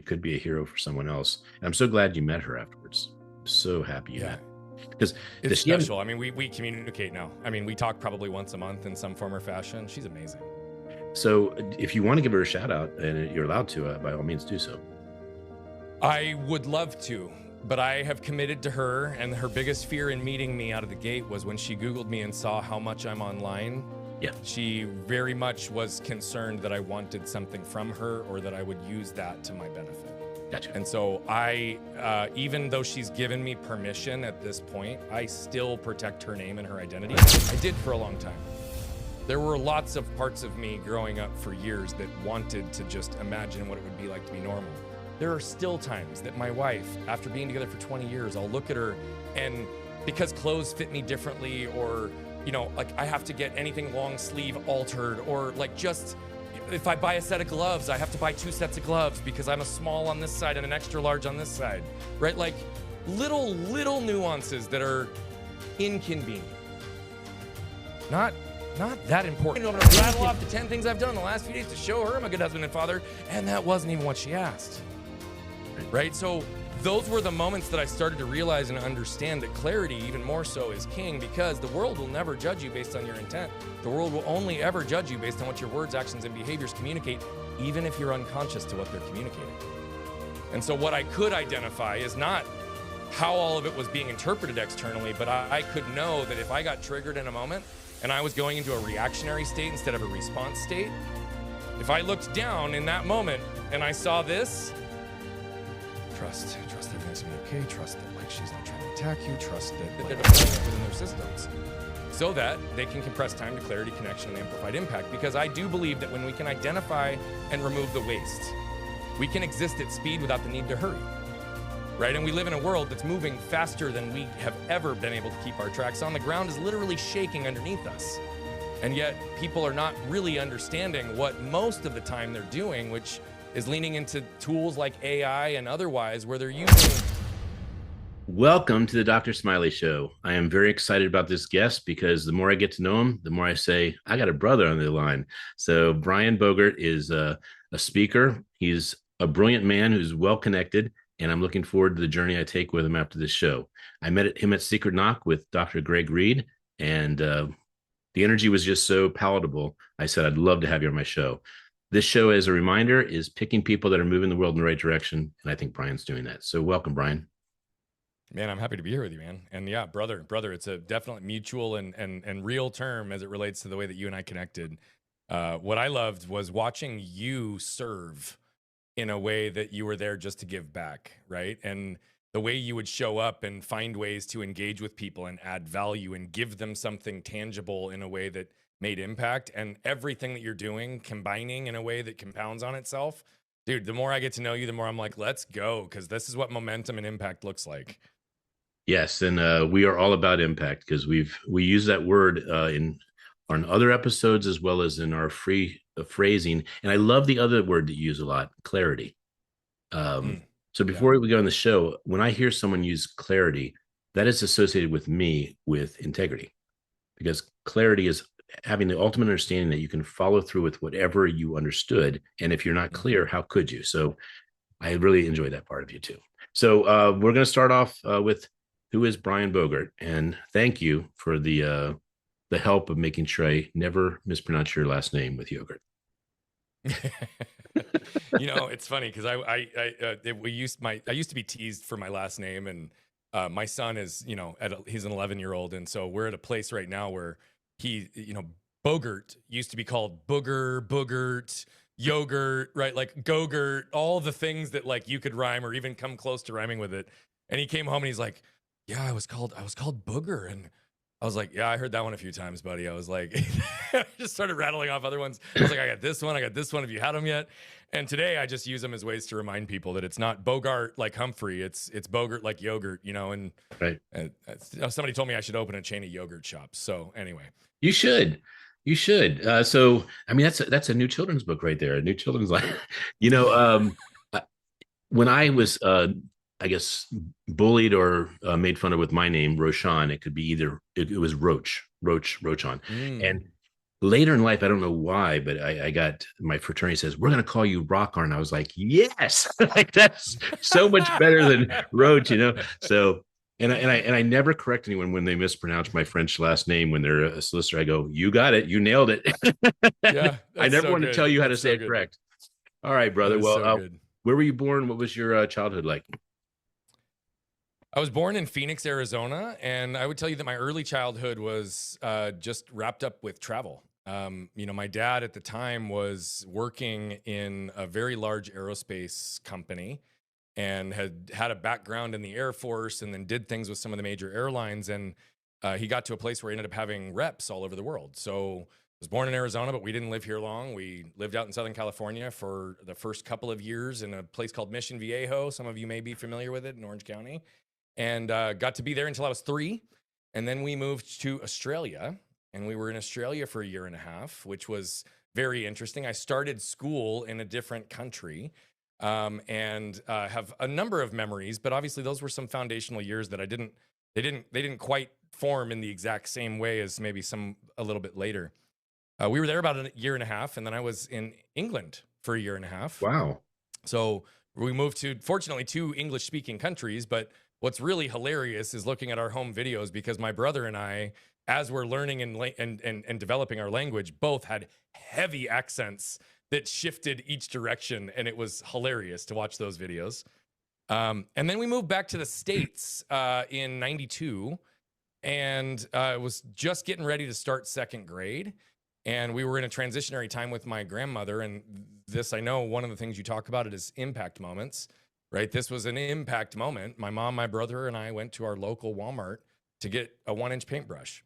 you could be a hero for someone else. And I'm so glad you met her afterwards. I'm so happy you met. Because it's special. I mean, we communicate now. I mean, we talk probably once a month in some form or fashion. She's amazing. So if you want to give her a shout out, and you're allowed to, by all means do so. I would love to, but I have committed to her, and her biggest fear in meeting me out of the gate was when she Googled me and saw how much I'm online. Yeah. She very much was concerned that I wanted something from her or that I would use that to my benefit. Gotcha. And so I, even though she's given me permission at this point, I still protect her name and her identity. I did for a long time. There were lots of parts of me growing up for years that wanted to just imagine what it would be like to be normal. There are still times that my wife, after being together for 20 years, I'll look at her and because clothes fit me differently, or, you know, like I have to get anything long sleeve altered, or like just if I buy a set of gloves, I have to buy 2 sets of gloves because I'm a small on this side and an extra large on this side, right? Like little nuances that are inconvenient. Not that important. I'm gonna rattle off the 10 things I've done in the last few days to show her I'm a good husband and father, and that wasn't even what she asked. Right? So those were the moments that I started to realize and understand that clarity, even more so, is king, because the world will never judge you based on your intent. The world will only ever judge you based on what your words, actions, and behaviors communicate, even if you're unconscious to what they're communicating. And so what I could identify is not how all of it was being interpreted externally, but I could know that if I got triggered in a moment and I was going into a reactionary state instead of a response state, if I looked down in that moment and I saw this, trust everything's gonna be okay, trust that like she's not trying to attack you, trust that they're deploying it within their systems so that they can compress time to clarity, connection, and amplified impact. Because I do believe that when we can identify and remove the waste, we can exist at speed without the need to hurry, right? And we live in a world that's moving faster than we have ever been able to keep our tracks on. The ground is literally shaking underneath us. And yet people are not really understanding what most of the time they're doing, which is leaning into tools like AI and otherwise where they're using. Welcome to the Dr. Smiley Show. I am very excited about this guest because the more I get to know him, the more I say, I got a brother on the line. So Brian Bogert is a speaker. He's a brilliant man who's well-connected, and I'm looking forward to the journey I take with him after this show. I met him at Secret Knock with Dr. Greg Reed, and the energy was just so palatable. I said, I'd love to have you on my show. This show, as a reminder, is picking people that are moving the world in the right direction, and I think Brian's doing that. So welcome, Brian. Man, I'm happy to be here with you, man. And yeah, brother, it's a definitely mutual and real term as it relates to the way that you and I connected. What I loved was watching you serve in a way that you were there just to give back, right? And the way you would show up and find ways to engage with people and add value and give them something tangible in a way that made impact, and everything that you're doing combining in a way that compounds on itself. Dude, the more I get to know you, the more I'm like, let's go, because this is what momentum and impact looks like. Yes, and we are all about impact because we use that word on other episodes as well as in our free phrasing. And I love the other word that you use a lot, clarity. So before we go on the show, when I hear someone use clarity, that is associated with me with integrity, because clarity is having the ultimate understanding that you can follow through with whatever you understood. And if you're not clear, how could you? So I really enjoy that part of you too. So we're going to start off with who is Brian Bogert, and thank you for the help of making sure I never mispronounce your last name with yogurt. You know, it's funny because I used to be teased for my last name, and my son is, you know, he's an 11-year-old, and so we're at a place right now where he, you know, Bogert used to be called Boogert, yogurt, right? Like Gogurt, all the things that like you could rhyme or even come close to rhyming with it. And he came home and he's like, yeah, I was called Booger. And I was like, yeah, I heard that one a few times, buddy. I was like, I just started rattling off other ones. I was like, I got this one. Have you had them yet? And today I just use them as ways to remind people that it's not Bogart like Humphrey. It's Bogert like yogurt, you know. And, right. And somebody told me I should open a chain of yogurt shops. So anyway, you should. So I mean, that's a new children's book right there. A new children's life. You know, when I was I guess bullied or made fun of with my name, Roshan, it could be either it was Roach on. And later in life, I don't know why, but I got my fraternity says, we're going to call you Rockar. And I was like, yes, like that's so much better than Roach, you know? So, and I never correct anyone when they mispronounce my French last name when they're a solicitor. I go, you got it, you nailed it. Yeah, I that's never so want to tell good. you how to That's say so it good. correct. All right, That brother. is Well, so good. where were you born? What was your childhood like? I was born in Phoenix, Arizona, and I would tell you that my early childhood was just wrapped up with travel. My dad at the time was working in a very large aerospace company and had a background in the Air Force and then did things with some of the major airlines. And he got to a place where he ended up having reps all over the world. So I was born in Arizona, but we didn't live here long. We lived out in Southern California for the first couple of years in a place called Mission Viejo. Some of you may be familiar with it in Orange County. And got to be there until I was 3. And then we moved to Australia. And we were in Australia for a year and a half, which was very interesting. I started school in a different country and have a number of memories, but obviously those were some foundational years that they didn't quite form in the exact same way as maybe some a little bit later. We were there about a year and a half, and then I was in England for a year and a half. Wow. So we moved to, fortunately, 2 English speaking countries. But what's really hilarious is looking at our home videos, because my brother and I, as we're learning and developing our language, both had heavy accents that shifted each direction. And it was hilarious to watch those videos. And then we moved back to the States in 92, and was just getting ready to start 2nd grade. And we were in a transitionary time with my grandmother. And this, I know one of the things you talk about it is impact moments, right? This was an impact moment. My mom, my brother, and I went to our local Walmart to get a 1-inch paintbrush.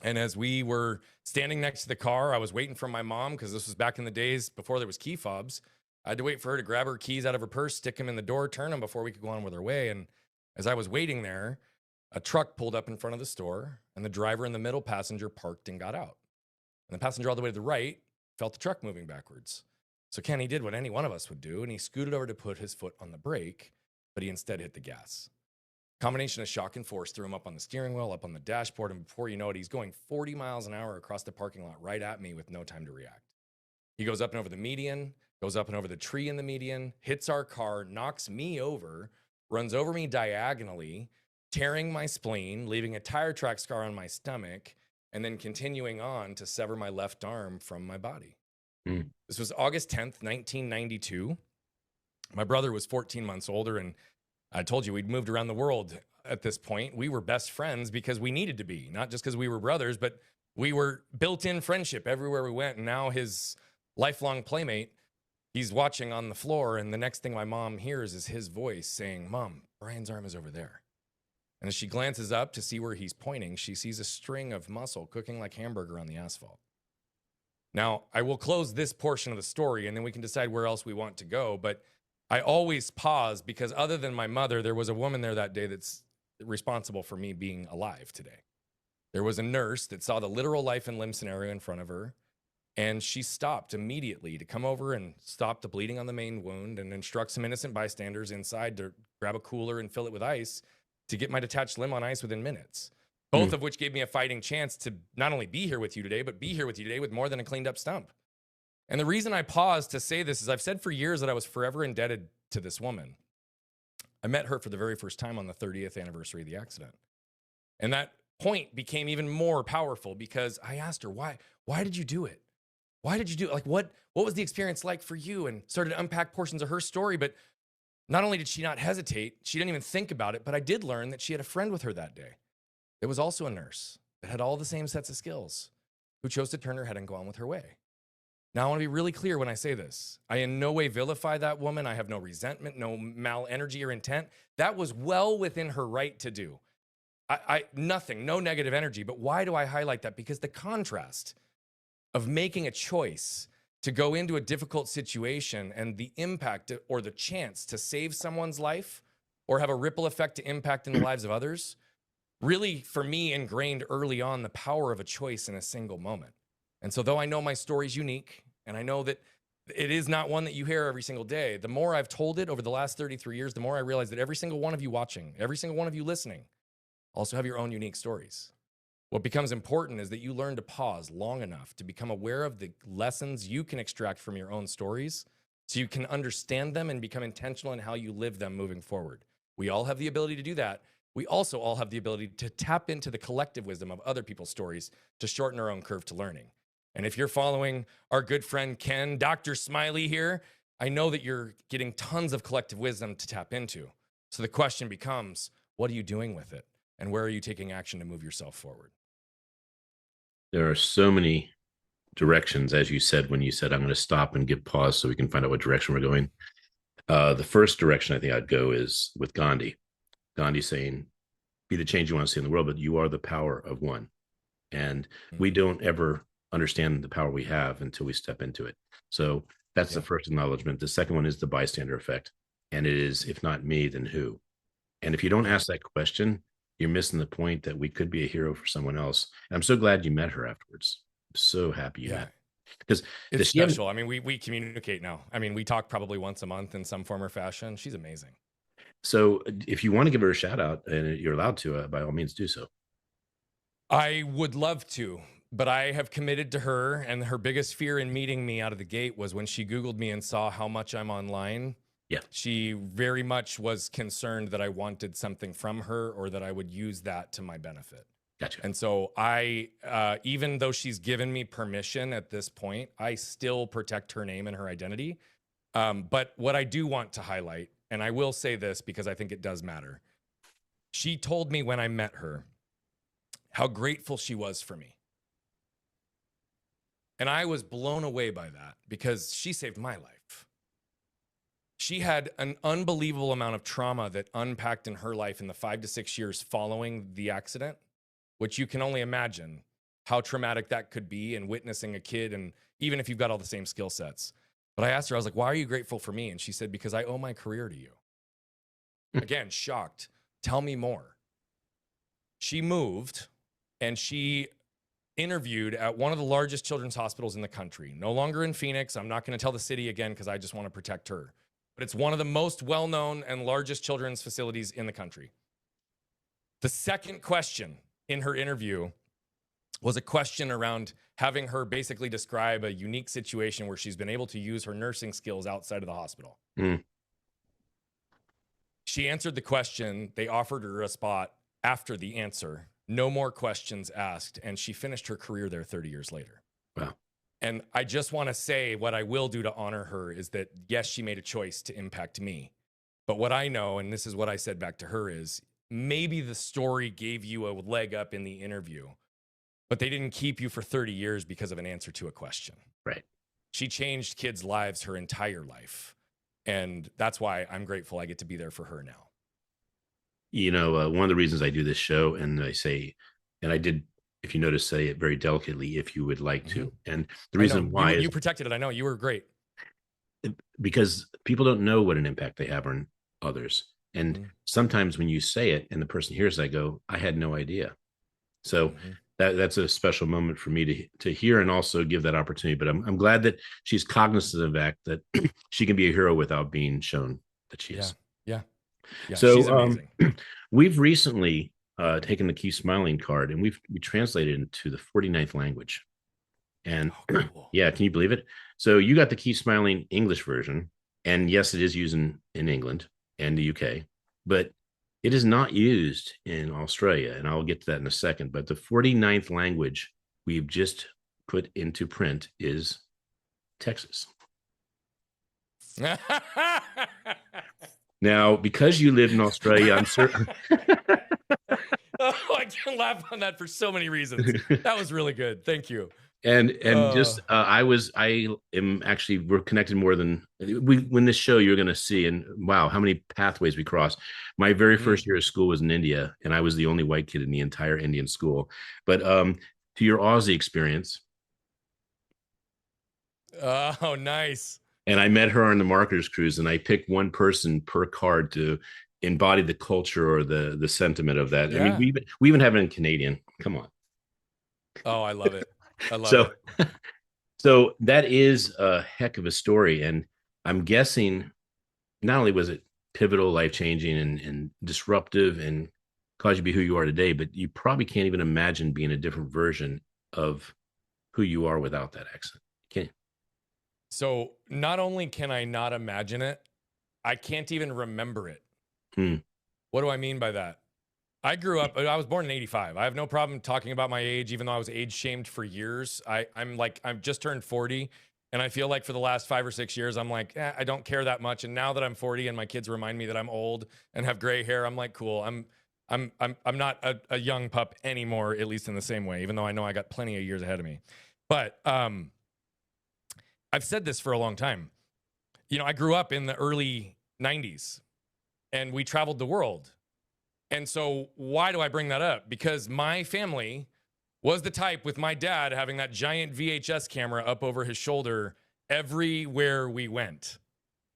And as we were standing next to the car, I was waiting for my mom, because this was back in the days before there was key fobs. I had to wait for her to grab her keys out of her purse, stick them in the door, turn them before we could go on with our way. And as I was waiting there, a truck pulled up in front of the store, and the driver and the middle passenger parked and got out. And the passenger all the way to the right felt the truck moving backwards. So Kenny did what any one of us would do, and he scooted over to put his foot on the brake, but he instead hit the gas. Combination of shock and force threw him up on the steering wheel, up on the dashboard, and before you know it, he's going 40 miles an hour across the parking lot right at me with no time to react. He goes up and over the median, goes up and over the tree in the median, hits our car, knocks me over, runs over me diagonally, tearing my spleen, leaving a tire track scar on my stomach, and then continuing on to sever my left arm from my body. Mm. This was August 10th, 1992. My brother was 14 months older, and I told you we'd moved around the world at this point. We were best friends because we needed to be, not just because we were brothers, but we were built-in friendship everywhere we went. And now his lifelong playmate, he's watching on the floor, and the next thing my mom hears is his voice saying, "Mom, Brian's arm is over there." And as she glances up to see where he's pointing, she sees a string of muscle cooking like hamburger on the asphalt. Now, I will close this portion of the story, and then we can decide where else we want to go. But I always pause, because other than my mother, there was a woman there that day that's responsible for me being alive today. There was a nurse that saw the literal life and limb scenario in front of her, and she stopped immediately to come over and stop the bleeding on the main wound and instruct some innocent bystanders inside to grab a cooler and fill it with ice to get my detached limb on ice within minutes, both of which gave me a fighting chance to not only be here with you today, but be here with you today with more than a cleaned up stump. And the reason I paused to say this is I've said for years that I was forever indebted to this woman. I met her for the very first time on the 30th anniversary of the accident. And that point became even more powerful, because I asked her, why did you do it? Why did you do it? Like, what was the experience like for you? And started to unpack portions of her story. But not only did she not hesitate, she didn't even think about it, but I did learn that she had a friend with her that day. It was also a nurse that had all the same sets of skills, who chose to turn her head and go on with her way. Now, I want to be really clear when I say this. I in no way vilify that woman. I have no resentment, no mal energy or intent. That was well within her right to do. Nothing, no negative energy. But why do I highlight that? Because the contrast of making a choice to go into a difficult situation and the impact or the chance to save someone's life or have a ripple effect to impact in the lives of others, really, for me, ingrained early on the power of a choice in a single moment. And so though I know my story's unique, and I know that it is not one that you hear every single day, the more I've told it over the last 33 years, the more I realize that every single one of you watching, every single one of you listening, also have your own unique stories. What becomes important is that you learn to pause long enough to become aware of the lessons you can extract from your own stories so you can understand them and become intentional in how you live them moving forward. We all have the ability to do that. We also all have the ability to tap into the collective wisdom of other people's stories to shorten our own curve to learning. And if you're following our good friend Ken, Dr. Smiley here, I know that you're getting tons of collective wisdom to tap into. So the question becomes, what are you doing with it? And where are you taking action to move yourself forward? There are so many directions, as you said, when you said, I'm going to stop and give pause so we can find out what direction we're going. The first direction I think I'd go is with Gandhi. Gandhi saying, be the change you want to see in the world, but you are the power of one. And we don't ever understand the power we have until we step into it. So that's the first acknowledgement. The second one is the bystander effect. And it is, if not me, then who? And if you don't ask that question, you're missing the point that we could be a hero for someone else. And I'm so glad you met her afterwards. I'm so happy you met. Because it's special. I mean, we communicate now. I mean, we talk probably once a month in some form or fashion. She's amazing. So if you want to give her a shout out, and you're allowed to, by all means do so. I would love to, but I have committed to her, and her biggest fear in meeting me out of the gate was when she Googled me and saw how much I'm online. Yeah. She very much was concerned that I wanted something from her or that I would use that to my benefit. Gotcha. And so I, even though she's given me permission at this point, I still protect her name and her identity. But what I do want to highlight, and I will say this because I think it does matter. She told me when I met her how grateful she was for me. And I was blown away by that because she saved my life. She had an unbelievable amount of trauma that unpacked in her life in the 5 to 6 years following the accident, which you can only imagine how traumatic that could be, and witnessing a kid, and even if you've got all the same skill sets. But I asked her, I was like, why are you grateful for me? And she said, because I owe my career to you. Again, shocked. Tell me more. She moved and she interviewed at one of the largest children's hospitals in the country. No longer in Phoenix. I'm not going to tell the city again because I just want to protect her. But it's one of the most well-known and largest children's facilities in the country. The second question in her interview was a question around having her basically describe a unique situation where she's been able to use her nursing skills outside of the hospital. She answered the question. They offered her a spot after the answer. No more questions asked. And she finished her career there 30 years later. Wow. And I just want to say what I will do to honor her is that, yes, she made a choice to impact me. But what I know, and this is what I said back to her, is maybe the story gave you a leg up in the interview, but they didn't keep you for 30 years because of an answer to a question. Right. She changed kids' lives her entire life. And that's why I'm grateful I get to be there for her now. You know, one of the reasons I do this show, and I say, and I did, if you notice, say it very delicately, if you would like to. And the reason why you protected it. I know you were great. Because people don't know what an impact they have on others. And sometimes when you say it and the person hears, I go, I had no idea. So that's a special moment for me to hear, and also give that opportunity. But I'm glad that she's cognizant of the fact that she can be a hero without being shown that she is. Yeah. So she's amazing. We've recently taken the Keep Smiling card, and we translated it into the 49th language. And cool. Yeah, can you believe it? So you got the Keep Smiling English version, and yes, it is used in England and the UK, but it is not used in Australia, and I'll get to that in a second. But the 49th language we've just put into print is Texas. Now, because you live in Australia, I'm certain. I can laugh on that for so many reasons. That was really good. Thank you. And just I am actually, we're connected more than when this show you're going to see, and wow, how many pathways we cross. My very first year of school was in India, and I was the only white kid in the entire Indian school. But to your Aussie experience. Oh, nice. And I met her on the marketers cruise, and I picked one person per card to embody the culture or the sentiment of that. Yeah. I mean, we even have it in Canadian. Come on. Oh, I love it. I love it. So that is a heck of a story. And I'm guessing not only was it pivotal, life-changing, and disruptive and caused you to be who you are today, but you probably can't even imagine being a different version of who you are without that accent. Can So not only can I not imagine it, I can't even remember it. Hmm. What do I mean by that? I grew up, I was born in 85. I have no problem talking about my age, even though I was age shamed for years. I'm just turned 40. And I feel like for the last 5 or 6 years, I'm like, I don't care that much. And now that I'm 40 and my kids remind me that I'm old and have gray hair, I'm like, cool. I'm not a young pup anymore, at least in the same way, even though I know I got plenty of years ahead of me. But I've said this for a long time. You know, I grew up in the early 90s and we traveled the world. And so why do I bring that up? Because my family was the type with my dad having that giant VHS camera up over his shoulder everywhere we went.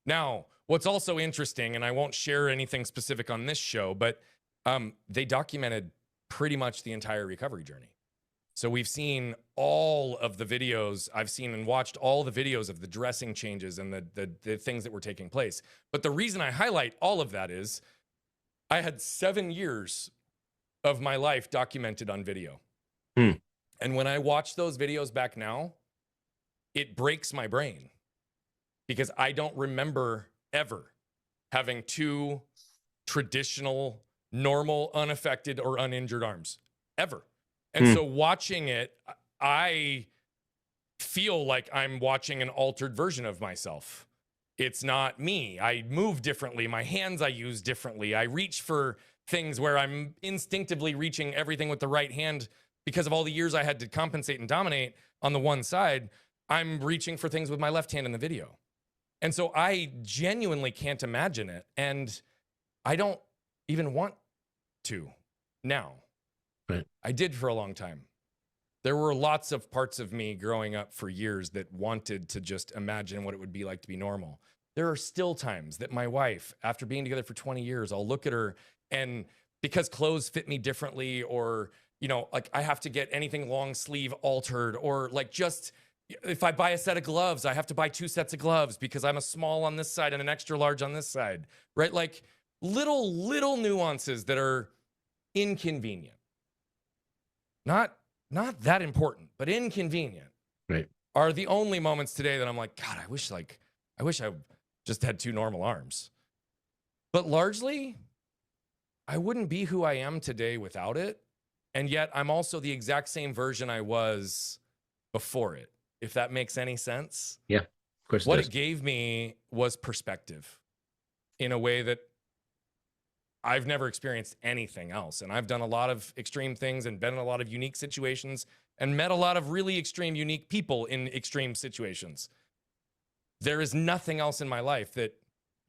Now, what's also interesting, and I won't share anything specific on this show, but they documented pretty much the entire recovery journey. So we've seen all of the videos. I've seen and watched all the videos of the dressing changes and the things that were taking place. But the reason I highlight all of that is I had 7 years of my life documented on video. Hmm. And when I watch those videos back now, it breaks my brain because I don't remember ever having 2 traditional, normal, unaffected, or uninjured arms, ever. And so watching it, I feel like I'm watching an altered version of myself. It's not me. I move differently. My hands I use differently. I reach for things where I'm instinctively reaching everything with the right hand because of all the years I had to compensate and dominate on the one side. I'm reaching for things with my left hand in the video. And so I genuinely can't imagine it. And I don't even want to now. Right. I did for a long time. There were lots of parts of me growing up for years that wanted to just imagine what it would be like to be normal. There are still times that my wife, after being together for 20 years, I'll look at her and because clothes fit me differently or, you know, like I have to get anything long sleeve altered or like just if I buy a set of gloves, I have to buy 2 sets of gloves because I'm a small on this side and an extra large on this side, right? Like little nuances that are inconvenient. Not that important, but inconvenient. Right. Are the only moments today that I'm like, God, I wish I just had 2 normal arms. But largely, I wouldn't be who I am today without it. And yet I'm also the exact same version I was before it, if that makes any sense. Yeah, of course it What does. it gave me was perspective in a way that I've never experienced anything else. And I've done a lot of extreme things and been in a lot of unique situations and met a lot of really extreme, unique people in extreme situations. There is nothing else in my life that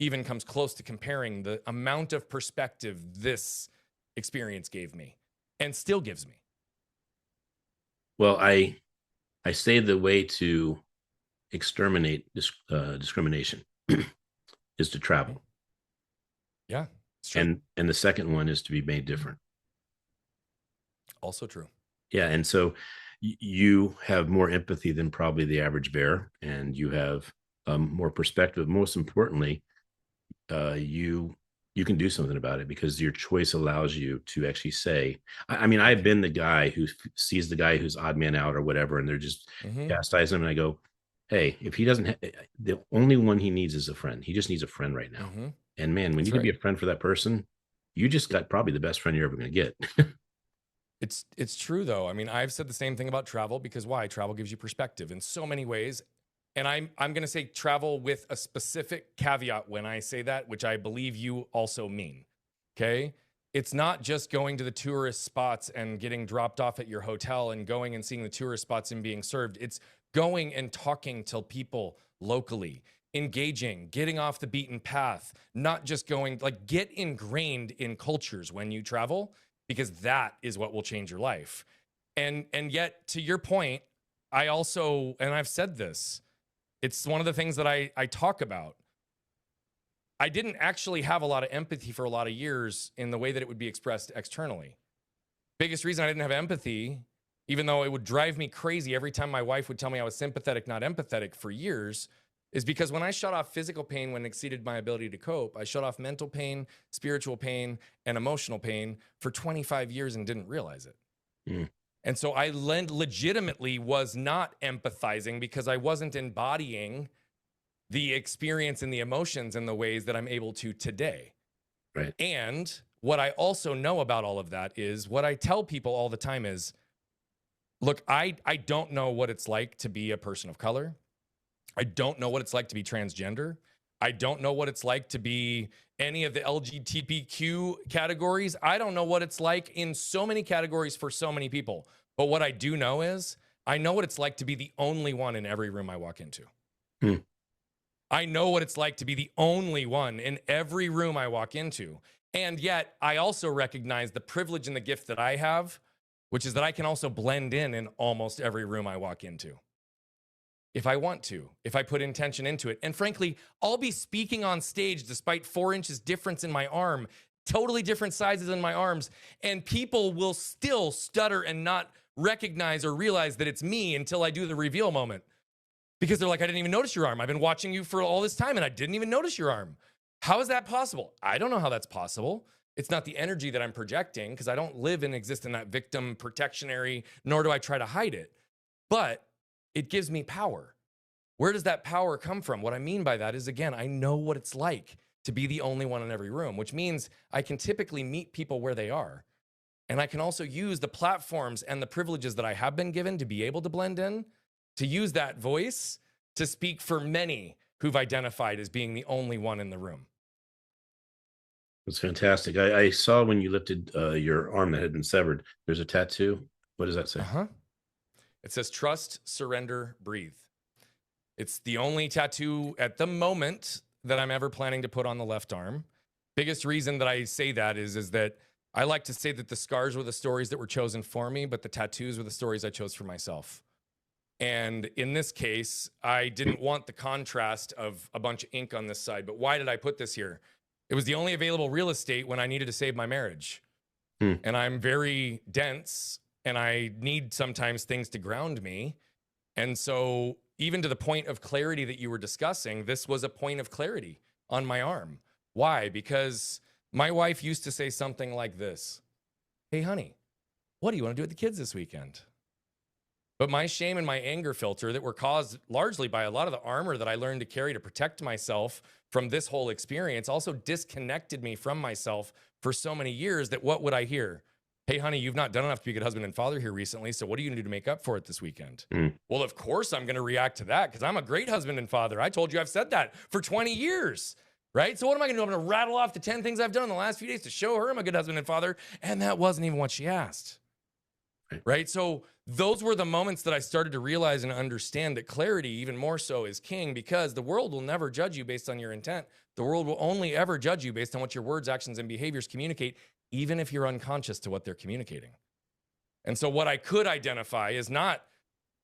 even comes close to comparing the amount of perspective this experience gave me and still gives me. Well, I say the way to exterminate discrimination is to travel. Yeah, it's true. And the second one is to be made different. Also true. Yeah, and so you have more empathy than probably the average bear, and you have more perspective. Most importantly, you can do something about it because your choice allows you to actually say. I mean, I've been the guy who sees the guy who's odd man out or whatever, and they're just chastising him, and I go, "Hey, if he doesn't, the only one he needs is a friend. He just needs a friend right now." And man, when you can be a friend for that person, you just got probably the best friend you're ever going to get. It's true though. I mean, I've said the same thing about travel because why? Travel gives you perspective in so many ways. And I'm going to say travel with a specific caveat when I say that, which I believe you also mean. Okay? It's not just going to the tourist spots and getting dropped off at your hotel and going and seeing the tourist spots and being served. It's going and talking to people locally, engaging, getting off the beaten path, not just going like get ingrained in cultures when you travel, because that is what will change your life. And yet, to your point, I also, and I've said this, it's one of the things that I talk about. I didn't actually have a lot of empathy for a lot of years in the way that it would be expressed externally. Biggest reason I didn't have empathy, even though it would drive me crazy every time my wife would tell me I was sympathetic, not empathetic for years, is because when I shut off physical pain when it exceeded my ability to cope, I shut off mental pain, spiritual pain, and emotional pain for 25 years and didn't realize it. Mm. And so I legitimately was not empathizing because I wasn't embodying the experience and the emotions in the ways that I'm able to today. Right. And what I also know about all of that is what I tell people all the time is, look, I don't know what it's like to be a person of color. I don't know what it's like to be transgender. I don't know what it's like to be any of the LGBTQ categories. I don't know what it's like in so many categories for so many people. But what I do know is I know what it's like to be the only one in every room I walk into. Hmm. I know what it's like to be the only one in every room I walk into. And yet I also recognize the privilege and the gift that I have, which is that I can also blend in almost every room I walk into. If I want to, if I put intention into it. And frankly, I'll be speaking on stage despite 4 inches difference in my arm, totally different sizes in my arms, and people will still stutter and not recognize or realize that it's me until I do the reveal moment. Because they're like, I didn't even notice your arm. I've been watching you for all this time and I didn't even notice your arm. How is that possible? I don't know how that's possible. It's not the energy that I'm projecting because I don't live and exist in that victim protectionary, nor do I try to hide it. But it gives me power. Where does that power come from? What I mean by that is, again, I know what it's like to be the only one in every room, which means I can typically meet people where they are. And I can also use the platforms and the privileges that I have been given to be able to blend in, to use that voice to speak for many who've identified as being the only one in the room. That's fantastic. I saw when you lifted your arm that had been severed, there's a tattoo. What does that say? It says, trust, surrender, breathe. It's the only tattoo at the moment that I'm ever planning to put on the left arm. Biggest reason that I say that is that I like to say that the scars were the stories that were chosen for me, but the tattoos were the stories I chose for myself. And in this case, I didn't want the contrast of a bunch of ink on this side. But why did I put this here? It was the only available real estate when I needed to save my marriage. And I'm very dense and I need sometimes things to ground me. And so even to the point of clarity that you were discussing, this was a point of clarity on my arm. Why? Because my wife used to say something like this: hey, honey, what do you want to do with the kids this weekend? But my shame and my anger filter that were caused largely by a lot of the armor that I learned to carry to protect myself from this whole experience also disconnected me from myself for so many years that what would I hear? Hey, honey, you've not done enough to be a good husband and father here recently, so what are you going to do to make up for it this weekend? Well, of course I'm going to react to that because I'm a great husband and father. I told you I've said that for 20 years, right? So what am I going to do? I'm going to rattle off the 10 things I've done in the last few days to show her I'm a good husband and father, and that wasn't even what she asked. Right? So those were the moments that I started to realize and understand that clarity, even more so, is king, because the world will never judge you based on your intent. The world will only ever judge you based on what your words, actions, and behaviors communicate, even if you're unconscious to what they're communicating. And so what I could identify is not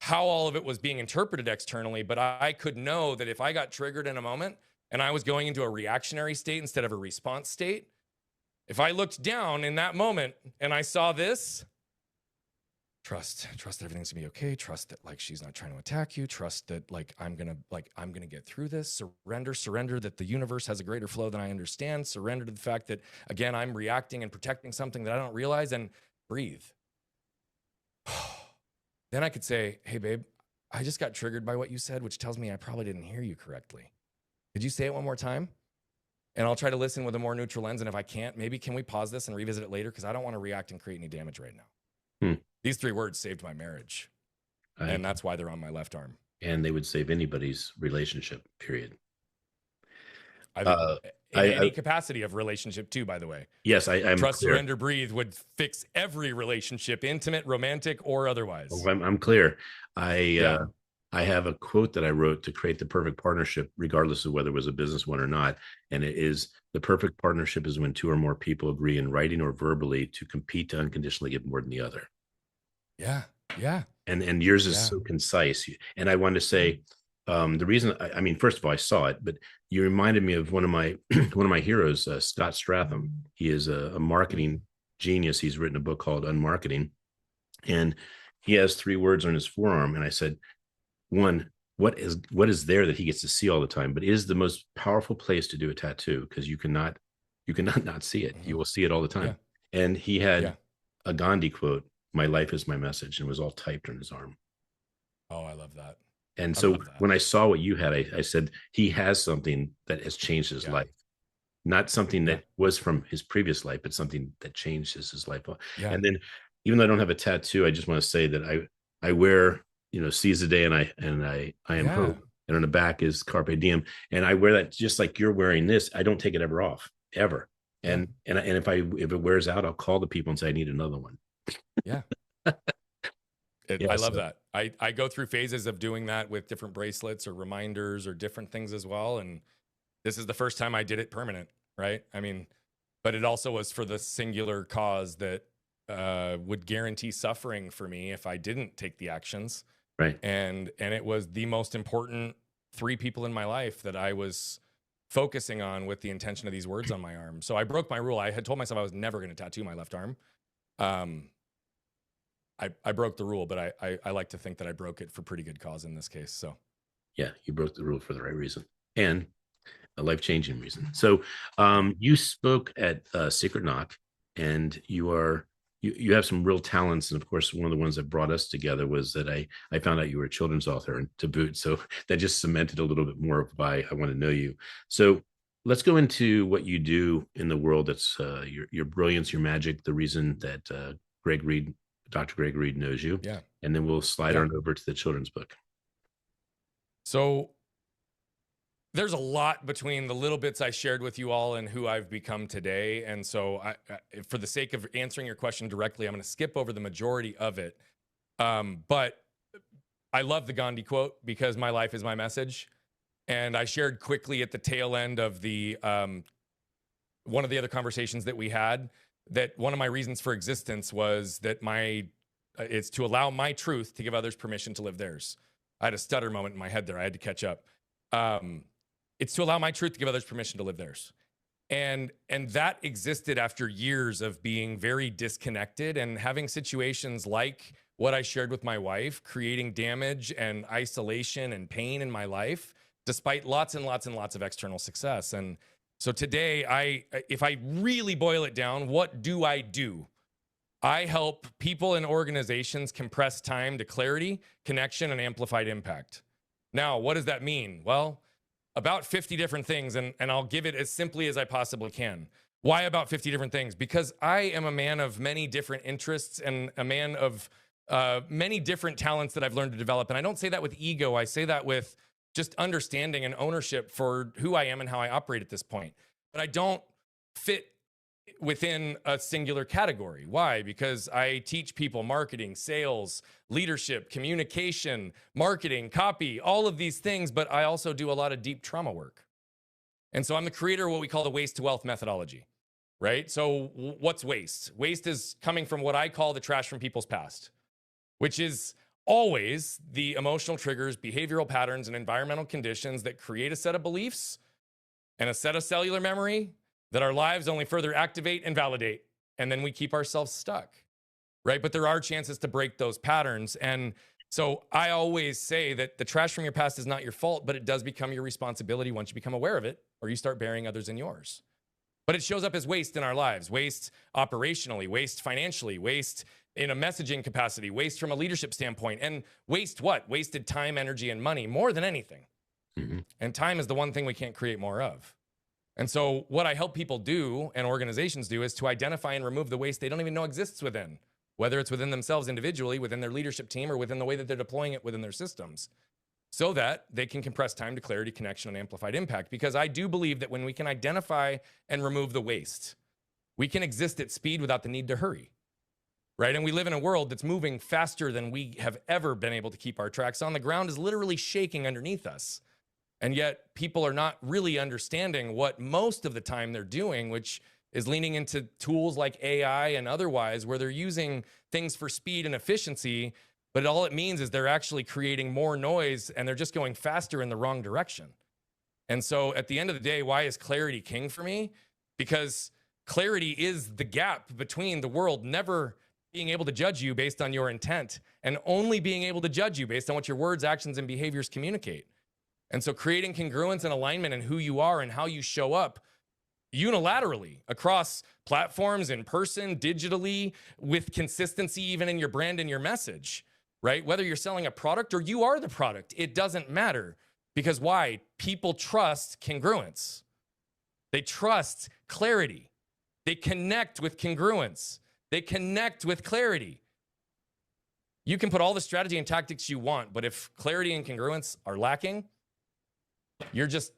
how all of it was being interpreted externally, but I could know that if I got triggered in a moment and I was going into a reactionary state instead of a response state, if I looked down in that moment and I saw this, trust that everything's gonna be okay. Trust that like she's not trying to attack you. Trust that I'm gonna get through this. Surrender that the universe has a greater flow than I understand. Surrender to the fact that, again, I'm reacting and protecting something that I don't realize, and breathe. Then I could say, hey babe, I just got triggered by what you said, which tells me I probably didn't hear you correctly. Could you say it one more time? And I'll try to listen with a more neutral lens. And if I can't, maybe can we pause this and revisit it later? Because I don't want to react and create any damage right now. These 3 words saved my marriage. And that's why they're on my left arm. And they would save anybody's relationship, period. Any capacity of relationship too, by the way. Yes, I'm Trust, clear. surrender, breathe would fix every relationship, intimate, romantic, or otherwise. Oh, I'm clear. I have a quote that I wrote to create the perfect partnership, regardless of whether it was a business one or not. And it is: the perfect partnership is when 2 or more people agree in writing or verbally to compete to unconditionally give more than the other. Yeah. And yours is so concise. And I wanted to say, the reason, I mean, first of all, I saw it, but you reminded me of one of my heroes, Scott Stratham. He is a marketing genius. He's written a book called Unmarketing, and he has 3 words on his forearm. And I said, 1, what is there that he gets to see all the time, but it is the most powerful place to do a tattoo because you cannot not see it. You will see it all the Yeah. time. And he Yeah. had a Gandhi quote, "My life is my message," and it was all typed on his arm. Oh, I love that. And I so love that. when I saw what you had, I said he has something that has changed his Yeah. life, not something Yeah. that was from his previous life, but something that changed his life. Yeah. And then, even though I don't have a tattoo, I just want to say that I wear, seize the day, and I am Yeah. hope, and on the back is carpe diem, and I wear that just like you're wearing this. I don't take it ever off, ever. Yeah. And if it wears out, I'll call the people and say I need another one. Yeah. Yeah. I love So that. I go through phases of doing that with different bracelets or reminders or different things as well. And this is the first time I did it permanent, right? I mean, but it also was for the singular cause that would guarantee suffering for me if I didn't take the actions. right. And it was the most important three people in my life that I was focusing on with the intention of these words on my arm. So I broke my rule. I had told myself I was never going to tattoo my left arm. Um, I broke the rule, but I like to think that I broke it for pretty good cause in this case. So Yeah, you broke the rule for the right reason and a life-changing reason. So yeah, you spoke at Secret Knock, and you have some real talents. And of course, one of the ones that brought us together was that I found out you were a children's author and to boot. So that just cemented a little bit more of why I want to know you. So let's go into what you do in the world. That's your brilliance, your magic, the reason that Dr. Greg Reed knows you. yeah, And then we'll slide yeah. on over to the children's book. So there's a lot between the little bits I shared with you all and who I've become today. And so for the sake of answering your question directly, I'm going to skip over the majority of it. But I love the Gandhi quote because my life is my message. And I shared quickly at the tail end of the one of the other conversations that we had that one of my reasons for existence was that it's to allow my truth to give others permission to live theirs. I had a stutter moment in my head there. I had to catch up. It's to allow my truth to give others permission to live theirs. And that existed after years of being very disconnected and having situations like what I shared with my wife, creating damage and isolation and pain in my life, despite lots and lots and lots of external success. And so today, if I really boil it down, what do? I help people and organizations compress time to clarity, connection, and amplified impact. Now, what does that mean? Well, about 50 different things, and I'll give it as simply as I possibly can. Why about 50 different things? Because I am a man of many different interests and a man of many different talents that I've learned to develop. And I don't say that with ego. I say that with just understanding and ownership for who I am and how I operate at this point. But I don't fit within a singular category. Why? Because I teach people marketing, sales, leadership, communication, marketing, copy, all of these things, but I also do a lot of deep trauma work. And so I'm the creator of what we call the waste to wealth methodology, right? So what's waste? Waste is coming from what I call the trash from people's past, which is always the emotional triggers, behavioral patterns, and environmental conditions that create a set of beliefs and a set of cellular memory that our lives only further activate and validate. And then we keep ourselves stuck, right? But there are chances to break those patterns. And so I always say that the trash from your past is not your fault, but it does become your responsibility once you become aware of it or you start burying others in yours. But it shows up as waste in our lives, waste operationally, waste financially, waste in a messaging capacity, waste from a leadership standpoint. And waste what? Wasted time, energy, and money more than anything. Mm-hmm. And time is the one thing we can't create more of. And so what I help people do and organizations do is to identify and remove the waste they don't even know exists within, whether it's within themselves individually, within their leadership team, or within the way that they're deploying it within their systems, so that they can compress time to clarity, connection, and amplified impact. Because I do believe that when we can identify and remove the waste, we can exist at speed without the need to hurry, right? And we live in a world that's moving faster than we have ever been able to keep our tracks on. The ground is literally shaking underneath us. And yet people are not really understanding what most of the time they're doing, which is leaning into tools like AI and otherwise, where they're using things for speed and efficiency, but all it means is they're actually creating more noise and they're just going faster in the wrong direction. And so at the end of the day, why is clarity king for me? Because clarity is the gap between the world never being able to judge you based on your intent and only being able to judge you based on what your words, actions, and behaviors communicate. And so creating congruence and alignment in who you are and how you show up unilaterally across platforms, in person, digitally, with consistency, even in your brand and your message, right? Whether you're selling a product or you are the product, it doesn't matter. Because why? People trust congruence. They trust clarity. They connect with congruence. They connect with clarity. You can put all the strategy and tactics you want, but if clarity and congruence are lacking, you're just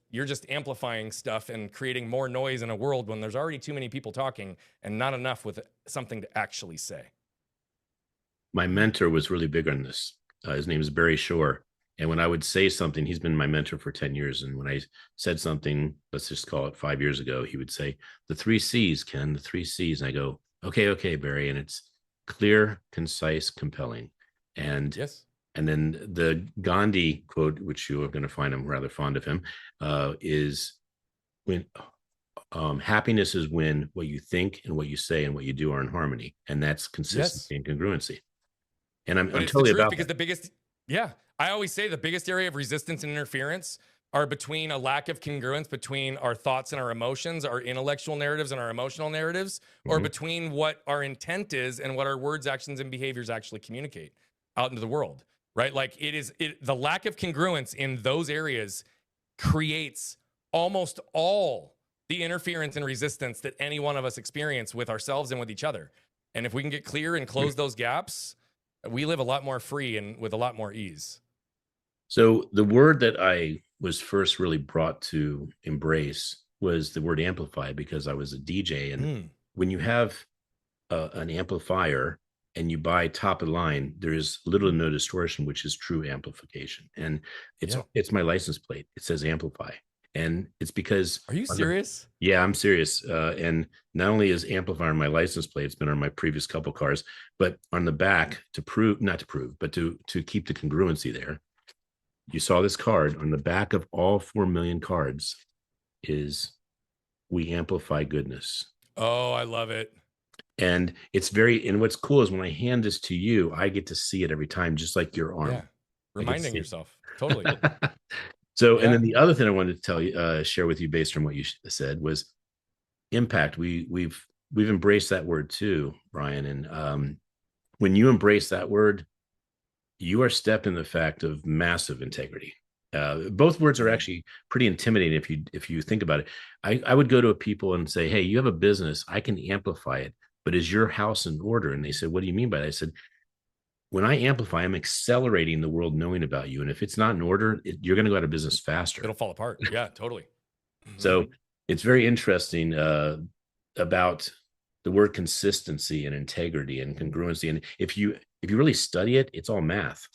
amplifying stuff and creating more noise in a world when there's already too many people talking and not enough with something to actually say. My mentor was really big on this. His name is Barry Shore. And when I would say something, he's been my mentor for 10 years. And when I said something, let's just call it 5 years ago, he would say, the 3 C's, Ken, the 3 C's. And I go, okay, Barry. And it's clear, concise, compelling. And yes. And then the Gandhi quote, which you are going to find, I'm rather fond of him, is when happiness is when what you think and what you say and what you do are in harmony. And that's consistency and congruency. And I'm totally about because that. I always say the biggest area of resistance and interference are between a lack of congruence between our thoughts and our emotions, our intellectual narratives and our emotional narratives, or between what our intent is and what our words, actions, and behaviors actually communicate out into the world. Right? Like the lack of congruence in those areas creates almost all the interference and resistance that any one of us experience with ourselves and with each other. And if we can get clear and close those gaps, we live a lot more free and with a lot more ease. So the word that I was first really brought to embrace was the word amplify, because I was a DJ. And when you have an amplifier and you buy top of the line, there is little to no distortion, which is true amplification. And it's my license plate. It says amplify. And it's because... Are you serious? Yeah, I'm serious. And not only is amplifier on my license plate, it's been on my previous couple cars, but on the back not to prove, but to keep the congruency there. You saw this card on the back of all 4 million cards is we amplify goodness. Oh, I love it. And and what's cool is when I hand this to you, I get to see it every time, just like your arm. Yeah. Reminding yourself. Totally. So, and then the other thing I wanted to tell you, share with you based on what you said was impact. We've embraced that word too, Brian. And when you embrace that word, you are stepping the fact of massive integrity. Both words are actually pretty intimidating if you think about it. I would go to people and say, hey, you have a business, I can amplify it, but is your house in order? And they said, what do you mean by that? I said, when I amplify, I'm accelerating the world knowing about you. And if it's not in order, you're going to go out of business faster. It'll fall apart. Yeah, totally. So it's very interesting about the word consistency and integrity and congruency. And if you really study it, it's all math.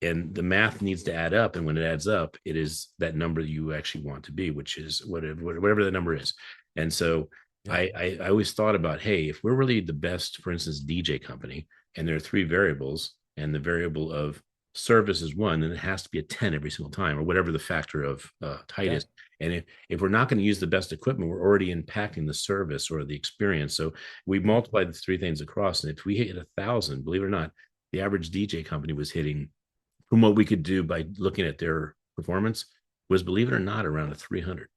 And the math needs to add up. And when it adds up, it is that number you actually want to be, which is whatever the number is. And so I always thought about, hey, if we're really the best, for instance, DJ company, and there are 3 variables, and the variable of service is 1, then it has to be a 10 every single time, or whatever the factor of height is. And if we're not going to use the best equipment, we're already impacting the service or the experience. So we multiply the 3 things across. And if we hit 1,000, believe it or not, the average DJ company was hitting, from what we could do by looking at their performance, was, believe it or not, around a 300.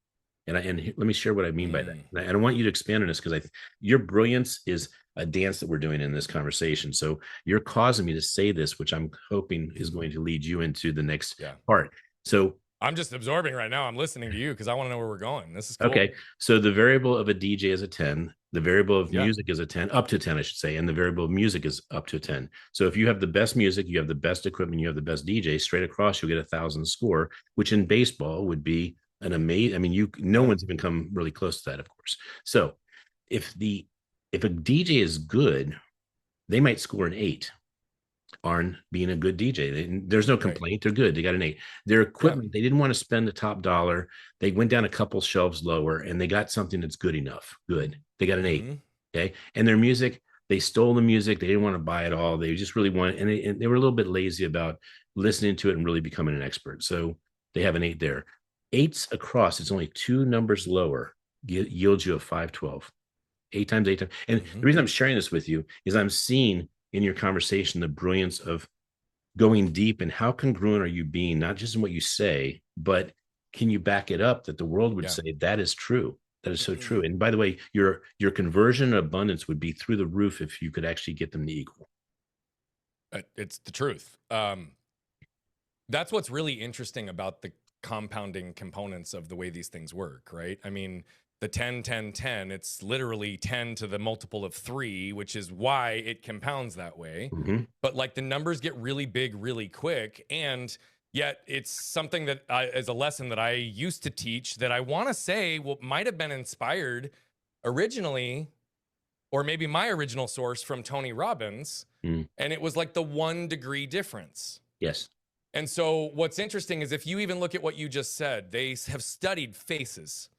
And let me share what I mean by that. And I want you to expand on this, because your brilliance is a dance that we're doing in this conversation. So you're causing me to say this, which I'm hoping is going to lead you into the next part. So I'm just absorbing right now. I'm listening to you because I want to know where we're going. This is cool. Okay. So the variable of a DJ is a 10. The variable of music is a 10, up to 10, I should say. And the variable of music is up to 10. So if you have the best music, you have the best equipment, you have the best DJ, straight across, you'll get 1,000 score, which in baseball would be an amazing, I mean, no one's even come really close to that, of course. So if a DJ is good, they might score an 8 on being a good DJ. There's no complaint. They're good. They got an 8. Their equipment, they didn't want to spend the top dollar. They went down a couple shelves lower and they got something that's good enough. Good. They got an 8. Okay. And their music, they stole the music. They didn't want to buy it all. They just really wanted, and they were a little bit lazy about listening to it and really becoming an expert. So they have an 8 there. 8s across, it's only 2 numbers lower, yields you a 512. 8 times, 8 times. And the reason I'm sharing this with you is I'm seeing in your conversation the brilliance of going deep and how congruent are you being, not just in what you say, but can you back it up that the world would Yeah. say that is true. That is so true. And by the way, your conversion and abundance would be through the roof if you could actually get them to equal. It's the truth. That's what's really interesting about the compounding components of the way these things work, right? I mean, the 10, 10, 10, it's literally 10 to the multiple of 3, which is why it compounds that way. Mm-hmm. But like the numbers get really big really quick. And yet it's something that is a lesson that I used to teach that I want to say might have been inspired originally, or maybe my original source, from Tony Robbins. Mm. And it was like the 1 degree difference. Yes. And so what's interesting is if you even look at what you just said, they have studied faces,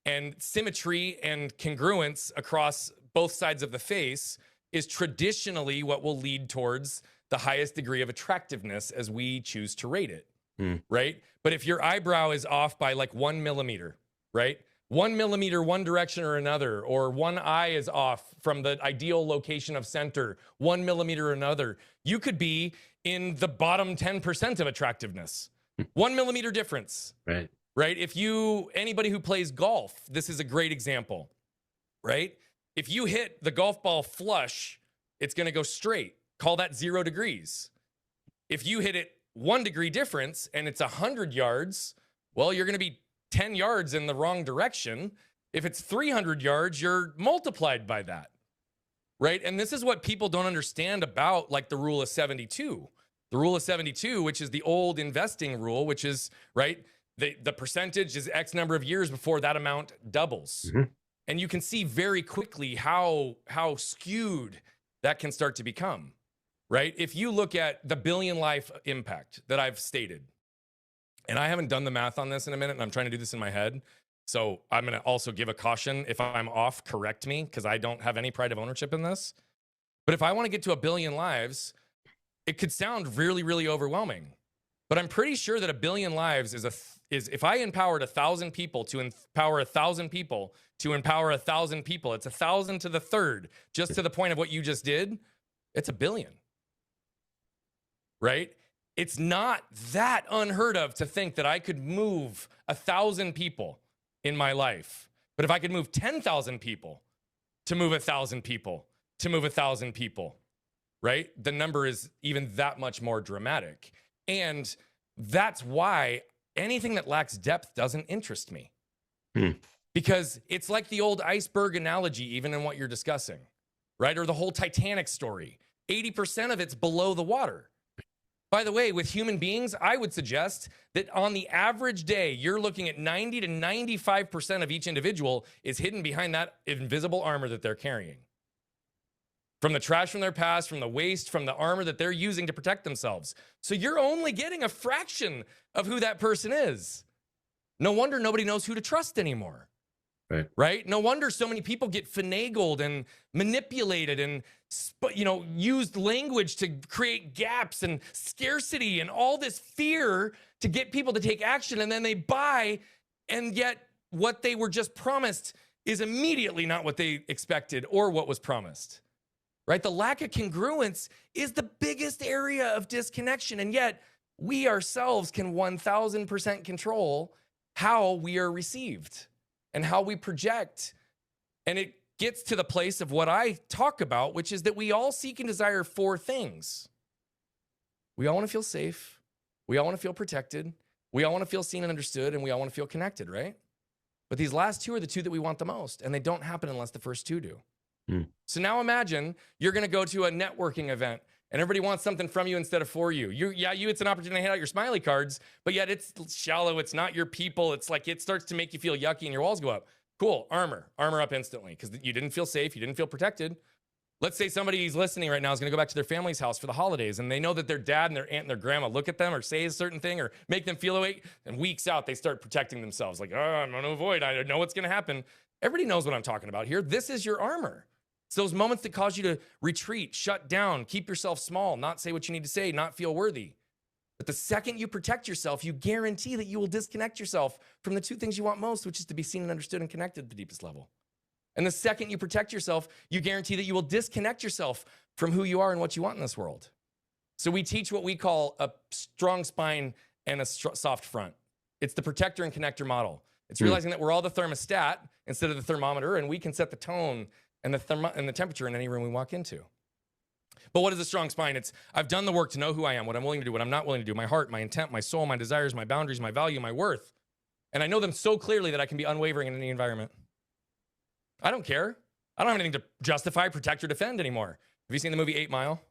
and symmetry and congruence across both sides of the face is traditionally what will lead towards the highest degree of attractiveness as we choose to rate it, right? But if your eyebrow is off by like 1 millimeter, right? 1 millimeter, one direction or another, or one eye is off from the ideal location of center, 1 millimeter or another, you could be in the bottom 10% of attractiveness. 1 millimeter difference. Right. Right? Anybody who plays golf, this is a great example, right? If you hit the golf ball flush, it's going to go straight. Call that 0 degrees. If you hit it 1 degree difference and it's 100 yards, well, you're going to be 10 yards in the wrong direction. If it's 300 yards, you're multiplied by that, right? And this is what people don't understand about like the rule of 72. The rule of 72, which is the old investing rule, which is, right, the percentage is X number of years before that amount doubles. Mm-hmm. And you can see very quickly how skewed that can start to become, right? If you look at the billion life impact that I've stated, and I haven't done the math on this in a minute, and I'm trying to do this in my head. So I'm going to also give a caution. If I'm off, correct me, because I don't have any pride of ownership in this. But if I want to get to 1 billion lives, it could sound really, really overwhelming. But I'm pretty sure that 1 billion lives is if I empowered 1,000 people to empower 1,000 people to empower 1,000 people, it's 1,000 to the third, just to the point of what you just did. It's 1 billion, right? It's not that unheard of to think that I could move 1,000 people in my life. But if I could move 10,000 people to move 1,000 people to move 1,000 people, right? The number is even that much more dramatic. And that's why anything that lacks depth doesn't interest me. Because it's like the old iceberg analogy, even in what you're discussing, right? Or the whole Titanic story. 80% of it's below the water. By the way, with human beings, I would suggest that on the average day, you're looking at 90 to 95% of each individual is hidden behind that invisible armor that they're carrying. From the trash from their past, from the waste, from the armor that they're using to protect themselves. So you're only getting a fraction of who that person is. No wonder nobody knows who to trust anymore. Right? No wonder so many people get finagled and manipulated and, used language to create gaps and scarcity and all this fear to get people to take action. And then they buy, and yet what they were just promised is immediately not what they expected or what was promised. Right? The lack of congruence is the biggest area of disconnection. And yet we ourselves can 1,000% control how we are received and how we project. And it gets to the place of what I talk about, which is that we all seek and desire 4 things. We all want to feel safe. We all want to feel protected. We all want to feel seen and understood. And we all want to feel connected, right? But these last 2 are the 2 that we want the most. And they don't happen unless the first 2 do. So now imagine you're going to go to a networking event and everybody wants something from you instead of for you. It's an opportunity to hand out your smiley cards, but yet it's shallow. It's not your people. It's like it starts to make you feel yucky and your walls go up. Cool, armor up instantly because you didn't feel safe. You didn't feel protected. Let's say somebody's listening right now is going to go back to their family's house for the holidays and they know that their dad and their aunt and their grandma look at them or say a certain thing or make them feel away. And weeks out, they start protecting themselves like, I'm going to avoid. I know what's going to happen. Everybody knows what I'm talking about here. This is your armor. It's those moments that cause you to retreat, shut down, keep yourself small, not say what you need to say, not feel worthy. But the second you protect yourself, you guarantee that you will disconnect yourself from the 2 things you want most, which is to be seen and understood and connected at the deepest level. And the second you protect yourself, you guarantee that you will disconnect yourself from who you are and what you want in this world. So we teach what we call a strong spine and a soft front. It's the protector and connector model. It's realizing that we're all the thermostat instead of the thermometer, and we can set the tone and the temperature in any room we walk into. But what is a strong spine? It's I've done the work to know who I am, what I'm willing to do, what I'm not willing to do, my heart, my intent, my soul, my desires, my boundaries, my value, my worth. And I know them so clearly that I can be unwavering in any environment. I don't care. I don't have anything to justify, protect, or defend anymore. Have you seen the movie 8 Mile?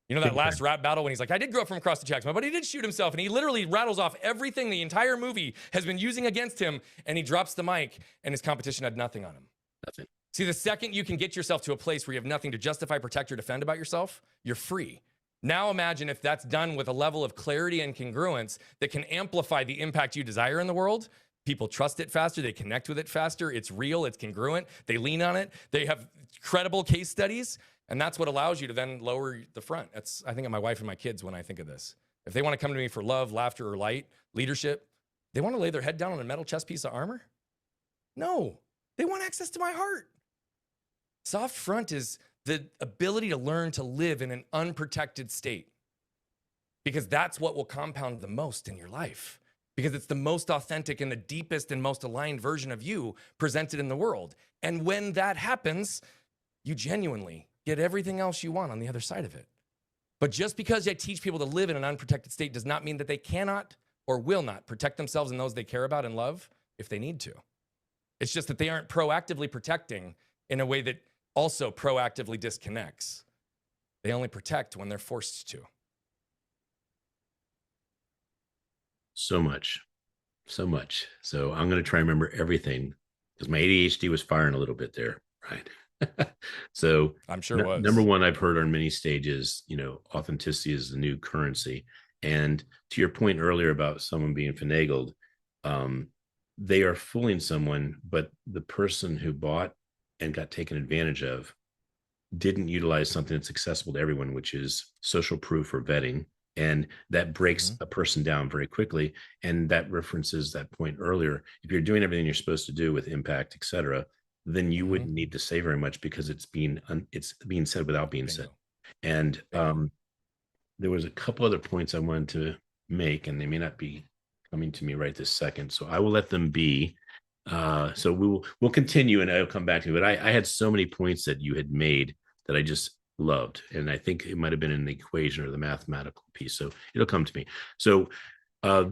You know that last rap battle when he's like, I did grow up from across the tracks, but he did shoot himself, and he literally rattles off everything the entire movie has been using against him, and he drops the mic, and his competition had nothing on him. Nothing. See, the second you can get yourself to a place where you have nothing to justify, protect, or defend about yourself, you're free. Now imagine if that's done with a level of clarity and congruence that can amplify the impact you desire in the world. People trust it faster. They connect with it faster. It's real. It's congruent. They lean on it. They have credible case studies. And that's what allows you to then lower the front. That's, I think of my wife and my kids when I think of this. If they want to come to me for love, laughter, or light, leadership, they want to lay their head down on a metal chest piece of armor? No, they want access to my heart. Soft front is the ability to learn to live in an unprotected state, because that's what will compound the most in your life, because it's the most authentic and the deepest and most aligned version of you presented in the world. And when that happens, you genuinely get everything else you want on the other side of it. But just because I teach people to live in an unprotected state does not mean that they cannot or will not protect themselves and those they care about and love if they need to. It's just that they aren't proactively protecting in a way that also proactively disconnects. They only protect when they're forced to. So much. So much. So I'm going to try and remember everything because my ADHD was firing a little bit there, right? So I'm sure it was. Number one, I've heard on many stages, authenticity is the new currency. And to your point earlier about someone being finagled, they are fooling someone, but the person who bought and got taken advantage of didn't utilize something that's accessible to everyone, which is social proof or vetting. And that breaks a person down very quickly. And that references that point earlier. If you're doing everything you're supposed to do with impact, et cetera, then you wouldn't need to say very much because it's being said without being said. And there was a couple other points I wanted to make, and they may not be coming to me right this second. So I will let them be. So we'll continue, and I'll come back to it. But I had so many points that you had made that I just loved, and I think it might have been in the equation or the mathematical piece. So it'll come to me. So I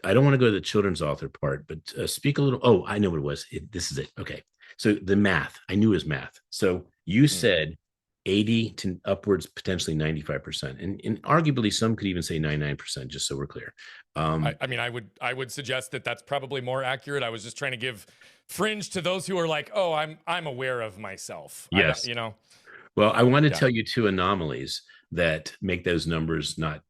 don't want to go to the children's author part, but speak a little. Oh, I know what it was. This is it. Okay. So the math, I knew it was math. So you said 80 to upwards, potentially 95%. And arguably some could even say 99%, just so we're clear. I would suggest that that's probably more accurate. I was just trying to give fringe to those who are like, oh, I'm aware of myself. Yes. Well, I want to tell you two anomalies that make those numbers not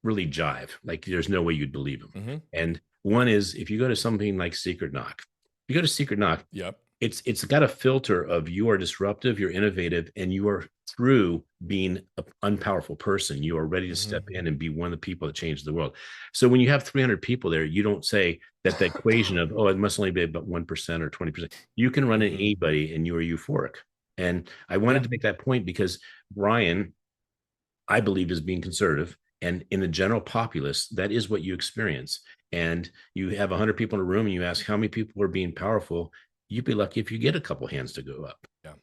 really jive. Like there's no way you'd believe them. And one is if you go to something like Secret Knock, you go to Secret Knock. Yep. It's got a filter of you are disruptive, you're innovative, and you are through being an unpowerful person. You are ready to step in and be one of the people that change the world. So when you have 300 people there, you don't say that the equation of, oh, it must only be about 1% or 20%. You can run into anybody and you are euphoric. And I wanted to make that point because Brian, I believe, is being conservative. And in the general populace, that is what you experience. And you have 100 people in a room and you ask how many people are being powerful. You'd be lucky if you get a couple hands to go up. Yeah.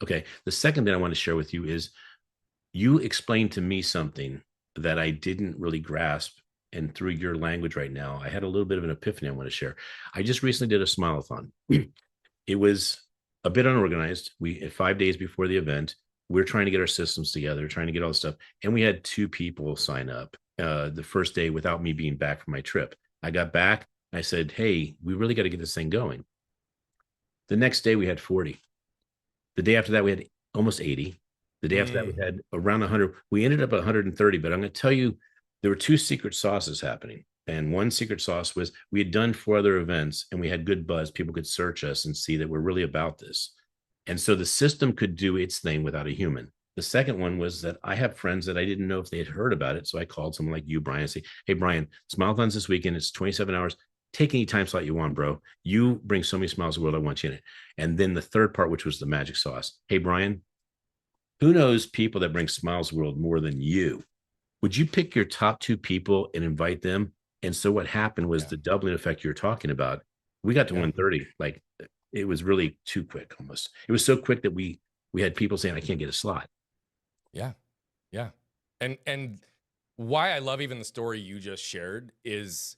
Okay. The second thing I want to share with you is you explained to me something that I didn't really grasp. And through your language right now, I had a little bit of an epiphany I want to share. I just recently did a Smile-a-thon. It was a bit unorganized. 5 days before the event, we're trying to get our systems together, trying to get all the stuff. And we had 2 people sign up the first day without me being back from my trip. I got back. I said, hey, we really got to get this thing going. The next day we had 40. The day after that, we had almost 80. The day after that, we had around 100. We ended up at 130, but I'm going to tell you, there were 2 secret sauces happening. And one secret sauce was we had done 4 other events and we had good buzz. People could search us and see that we're really about this. And so the system could do its thing without a human. The second one was that I have friends that I didn't know if they had heard about it. So I called someone like you, Brian, and say, hey, Brian, Smile-a-thon's this weekend. It's 27 hours. take any time slot you want, bro. You bring so many smiles to the world. I want you in it. And then the third part, which was the magic sauce. Hey, Brian, who knows people that bring smiles to the world more than you? Would you pick your top two people and invite them? And so what happened was the doubling effect you're talking about. We got to 130. Like it was really too quick almost. It was so quick that we had people saying, I can't get a slot. Yeah. Yeah. And why I love even the story you just shared is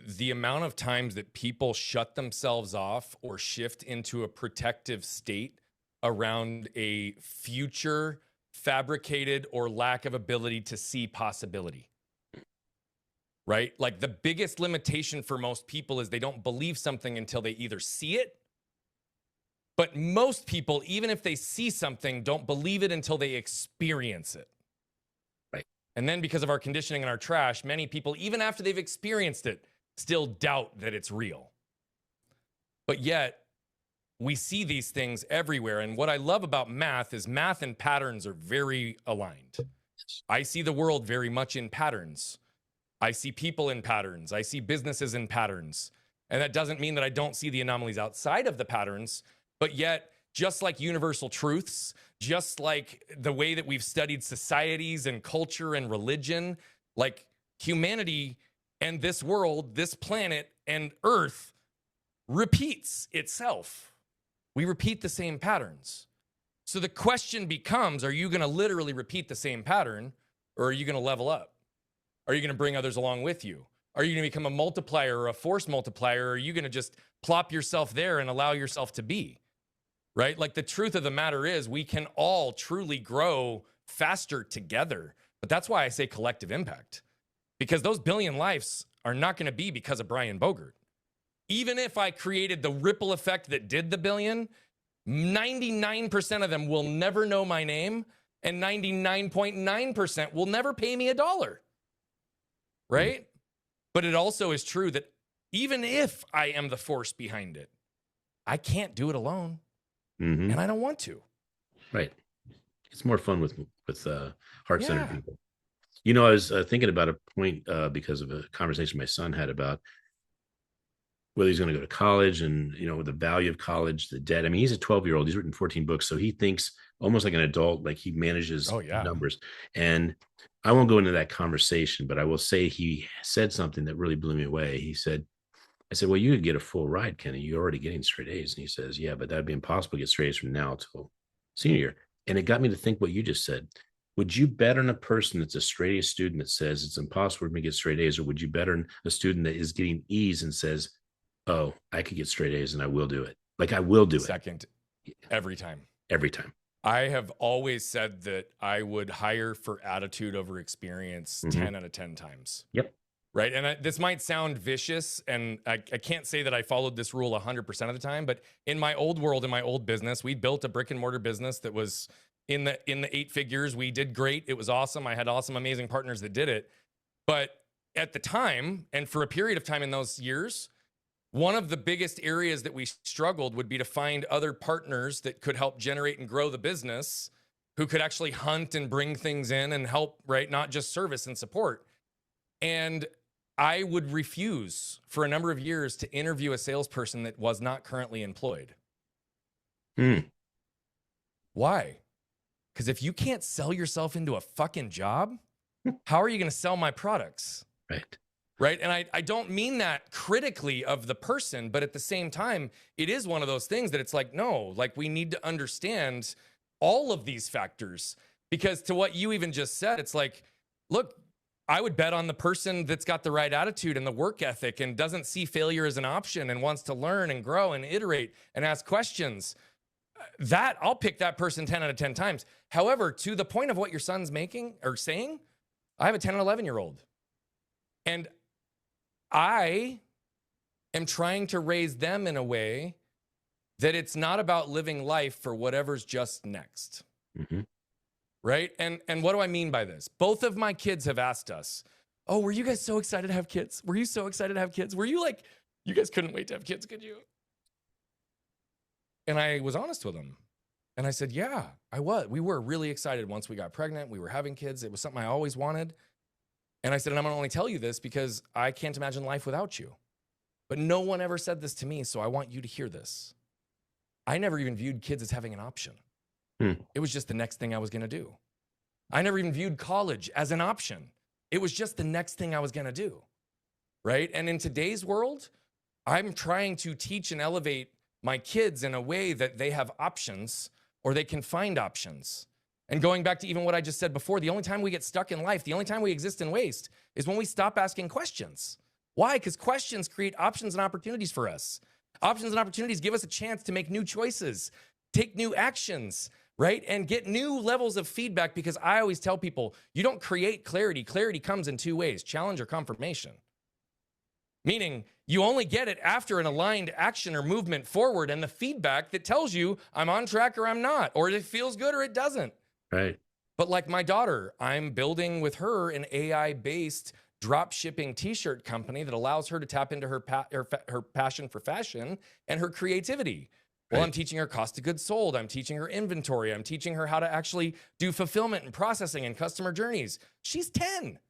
the amount of times that people shut themselves off or shift into a protective state around a future fabricated or lack of ability to see possibility. Right? Like the biggest limitation for most people is they don't believe something until they either see it. But most people, even if they see something, don't believe it until they experience it. Right. And then because of our conditioning and our trash, many people, even after they've experienced it, still doubt that it's real. But yet, we see these things everywhere. And what I love about math is math and patterns are very aligned. I see the world very much in patterns. I see people in patterns. I see businesses in patterns. And that doesn't mean that I don't see the anomalies outside of the patterns. But yet, just like universal truths, just like the way that we've studied societies and culture and religion, like humanity and this world, this planet and Earth repeats itself. We repeat the same patterns. So the question becomes, are you going to literally repeat the same pattern, or are you going to level up? Are you going to bring others along with you? Are you going to become a multiplier or a force multiplier? Or are you going to just plop yourself there and allow yourself to be? Right? Like the truth of the matter is we can all truly grow faster together. But that's why I say collective impact. Because those billion lives are not going to be because of Brian Bogert. Even if I created the ripple effect that did the billion, 99% of them will never know my name, and 99.9% will never pay me $1. Right? But it also is true that even if I am the force behind it, I can't do it alone. Mm-hmm. And I don't want to. Right. It's more fun with heart-centered people. You know, I was thinking about a point because of a conversation my son had about whether he's going to go to college and, you know, the value of college, the debt. I mean, he's a 12-year-old. He's written 14 books. So he thinks almost like an adult, like he manages numbers. And I won't go into that conversation, but I will say he said something that really blew me away. I said, well, you could get a full ride, Kenny. You're already getting straight A's. And he says, yeah, but that'd be impossible to get straight A's from now till senior year. And it got me to think what you just said. Would you bet on a person that's a straight A student that says it's impossible for me to get straight A's, or would you bet on a student that is getting E's and says, oh, I could get straight A's and I will do it? Like I will do it. Second, every time. Every time. I have always said that I would hire for attitude over experience 10 out of 10 times. Yep. Right. And this might sound vicious, and I can't say that I followed this rule 100% of the time, but in my old world, in my old business, we built a brick and mortar business that was in the 8 figures. We did great. It was awesome. I had awesome, amazing partners that did it. But at the time, and for a period of time in those years, one of the biggest areas that we struggled would be to find other partners that could help generate and grow the business, who could actually hunt and bring things in and help, right? Not just service and support. And I would refuse for a number of years to interview a salesperson that was not currently employed. Why? Because if you can't sell yourself into a fucking job, how are you going to sell my products? Right. Right. And I don't mean that critically of the person, but at the same time, it is one of those things that it's like, no, like we need to understand all of these factors, because to what you even just said, it's like, look, I would bet on the person that's got the right attitude and the work ethic and doesn't see failure as an option and wants to learn and grow and iterate and ask questions. That I'll pick that person 10 out of 10 times. However, to the point of what your son's making or saying, I have a 10 and 11-year-old. And I am trying to raise them in a way that it's not about living life for whatever's just next. Right? And what do I mean by this? Both of my kids have asked us, oh, were you guys so excited to have kids? Were you so excited to have kids? Were you like, you guys couldn't wait to have kids, could you? And I was honest with them. And I said, yeah, I was. We were really excited once we got pregnant. We were having kids. It was something I always wanted. And I said, and I'm going to only tell you this because I can't imagine life without you. But no one ever said this to me, so I want you to hear this. I never even viewed kids as having an option. It was just the next thing I was going to do. I never even viewed college as an option. It was just the next thing I was going to do, right? And in today's world, I'm trying to teach and elevate my kids in a way that they have options or they can find options. And going back to even what I just said before, the only time we get stuck in life, the only time we exist in waste is when we stop asking questions. Why? Because questions create options and opportunities for us. Options and opportunities give us a chance to make new choices, take new actions, right? And get new levels of feedback, because I always tell people, you don't create clarity. Clarity comes in two ways, challenge or confirmation. Meaning you only get it after an aligned action or movement forward and the feedback that tells you I'm on track or I'm not, or it feels good or it doesn't. Right. But like my daughter, I'm building with her an AI-based drop shipping t-shirt company that allows her to tap into her passion for fashion and her creativity. Well, I'm teaching her cost of goods sold. I'm teaching her inventory. I'm teaching her how to actually do fulfillment and processing and customer journeys. She's 10.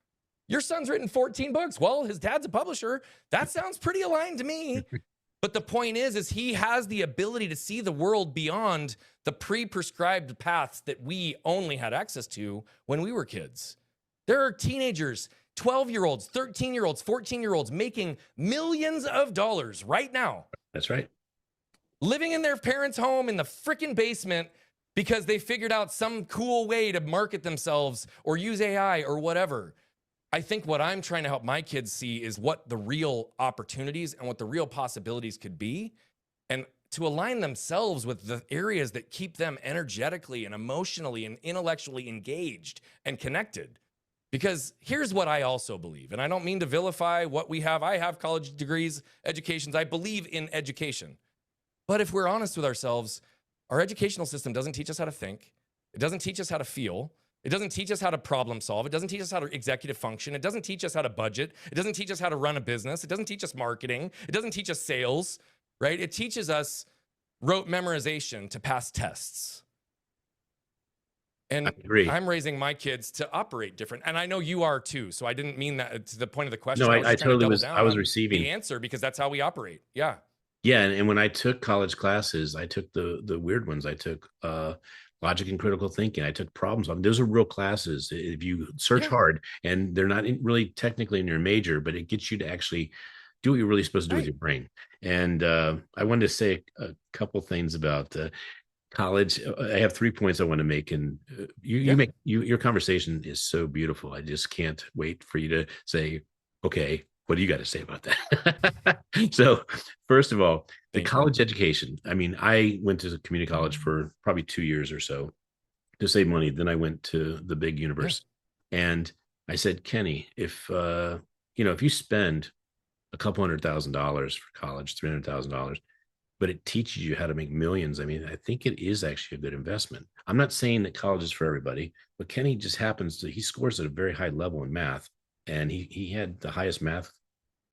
Your son's written 14 books. Well, his dad's a publisher. That sounds pretty aligned to me. But the point is he has the ability to see the world beyond the pre-prescribed paths that we only had access to when we were kids. There are teenagers, 12-year-olds, 13-year-olds, 14-year-olds making millions of dollars right now. That's right. Living in their parents' home in the freaking basement because they figured out some cool way to market themselves or use AI or whatever. I think what I'm trying to help my kids see is what the real opportunities and what the real possibilities could be, and to align themselves with the areas that keep them energetically and emotionally and intellectually engaged and connected. Because here's what I also believe, and I don't mean to vilify what we have. I have college degrees, educations. I believe in education. But if we're honest with ourselves, our educational system doesn't teach us how to think. It doesn't teach us how to feel. It doesn't teach us how to problem solve. It doesn't teach us how to executive function. It doesn't teach us how to budget. It doesn't teach us how to run a business. It doesn't teach us marketing. It doesn't teach us sales, right? It teaches us rote memorization to pass tests. And I'm raising my kids to operate different. And I know you are too. So I didn't mean that to the point of the question. No, I totally was. I was receiving the answer because that's how we operate. Yeah. Yeah. And when I took college classes, I took the weird ones. I took logic and critical thinking. I took problem solving. Those are real classes. If you search hard, and they're not really technically in your major, but it gets you to actually do what you're really supposed to do with your brain. And I wanted to say a couple things about college. I have 3 points I want to make, and your conversation is so beautiful. I just can't wait for you to say, okay, what do you got to say about that? So first of all, the college education. I mean, I went to community college for probably 2 years or so to save money. Then I went to the big university, and I said, Kenny, if if you spend a couple $100,000 for college, $300,000, but it teaches you how to make millions. I mean, I think it is actually a good investment. I'm not saying that college is for everybody, but Kenny just he scores at a very high level in math. And he had the highest math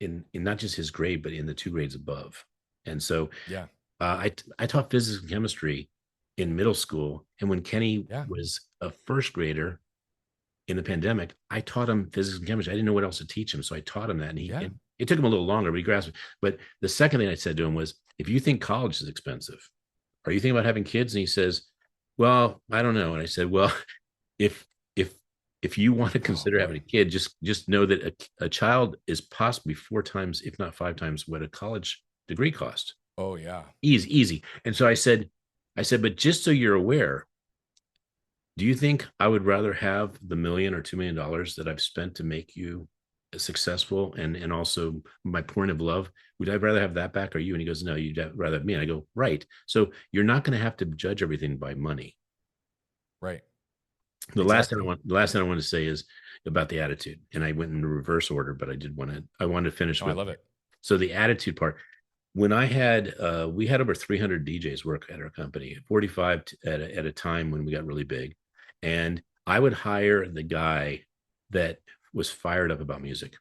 in not just his grade, but in the 2 grades above. And so I taught physics and chemistry in middle school. And when Kenny was a first grader in the pandemic, I taught him physics and chemistry. I didn't know what else to teach him. So I taught him that. And it took him a little longer, but he grasped it. But the second thing I said to him was, if you think college is expensive, are you thinking about having kids? And he says, well, I don't know. And I said, well, if you want to consider having a kid, just know that a child is possibly 4 times, if not 5 times, what a college degree costs. Oh yeah. Easy. And so I said, but just so you're aware, do you think I would rather have the $1 million or $2 million that I've spent to make you successful and also my point of love? Would I rather have that back or you? And he goes, no, you'd rather have me. And I go, right. So you're not going to have to judge everything by money. Right. The last thing I want to say is about the attitude, and I went in reverse order, but I wanted to finish. I love it. So the attitude part, when we had over 300 DJs work at our company, 45 at a time when we got really big. And I would hire the guy that was fired up about music.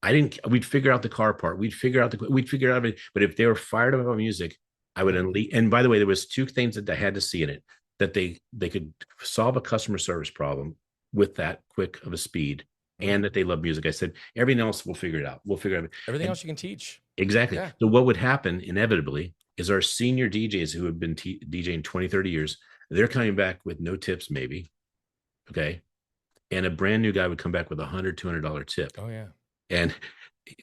We'd figure out the car part. We'd figure out it. But if they were fired up about music, I would unleash. And by the way, there was 2 things that I had to see in it: that they could solve a customer service problem with that quick of a speed, and that they love music. I said, everything else we'll figure it out. We'll figure it out. Everything And else you can teach. exactly. Yeah. So what would happen inevitably is our senior DJs who have been DJing 20, 30 years, they're coming back with no tips, maybe. Okay. And a brand new guy would come back with $100, $200 tip. Oh yeah. And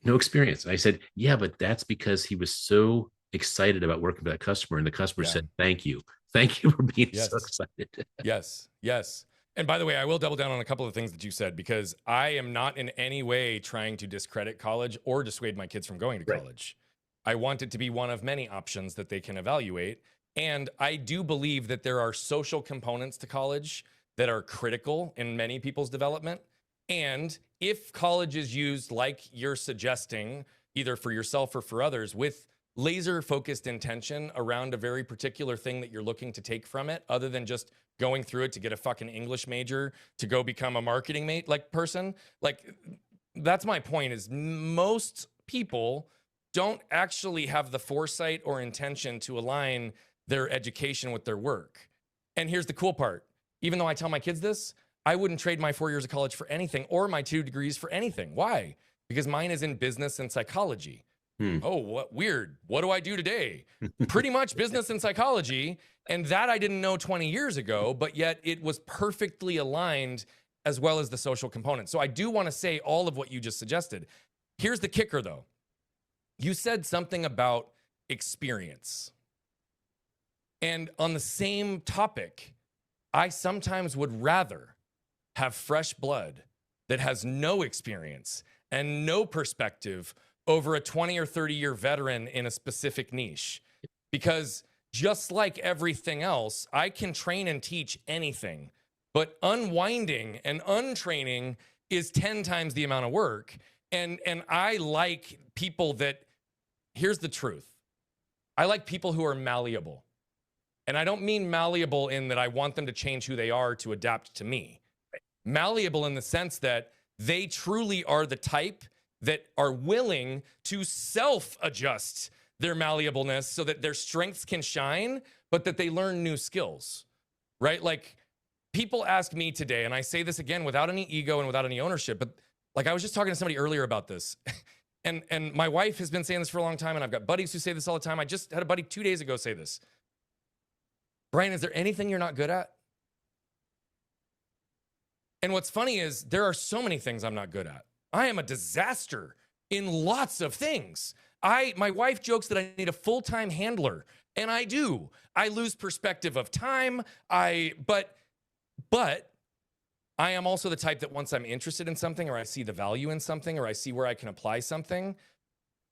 no experience. And I said, yeah, but that's because he was so excited about working for that customer. And the customer said, thank you. Thank you for being so excited. Yes. Yes. And by the way, I will double down on a couple of things that you said, because I am not in any way trying to discredit college or dissuade my kids from going to college. I want it to be one of many options that they can evaluate. And I do believe that there are social components to college that are critical in many people's development. And if college is used like you're suggesting, either for yourself or for others, with laser focused intention around a very particular thing that you're looking to take from it, other than just going through it to get a fucking English major to go become a marketing person, like that's my point, is most people don't actually have the foresight or intention to align their education with their work. And here's the cool part. Even though I tell my kids this, I wouldn't trade my 4 years of college for anything, or my 2 degrees for anything. Why? Because mine is in business and psychology. Oh, what weird. What do I do today? Pretty much business and psychology. And that I didn't know 20 years ago, but yet it was perfectly aligned, as well as the social component. So I do want to say all of what you just suggested. Here's the kicker though. You said something about experience. And on the same topic, I sometimes would rather have fresh blood that has no experience and no perspective over a 20 or 30 year veteran in a specific niche. Because just like everything else, I can train and teach anything, but unwinding and untraining is 10 times the amount of work. And I like people that, here's the truth. I like people who are malleable. And I don't mean malleable in that I want them to change who they are to adapt to me. Malleable in the sense that they truly are the type that are willing to self-adjust their malleableness so that their strengths can shine, but that they learn new skills, right? Like, people ask me today, and I say this again without any ego and without any ownership, but like I was just talking to somebody earlier about this, and my wife has been saying this for a long time, and I've got buddies who say this all the time. I just had a buddy 2 days ago say this. Brian, is there anything you're not good at? And what's funny is there are so many things I'm not good at. I am a disaster in lots of things. My wife jokes that I need a full-time handler, and I do. I lose perspective of time. But I am also the type that once I'm interested in something, or I see the value in something, or I see where I can apply something,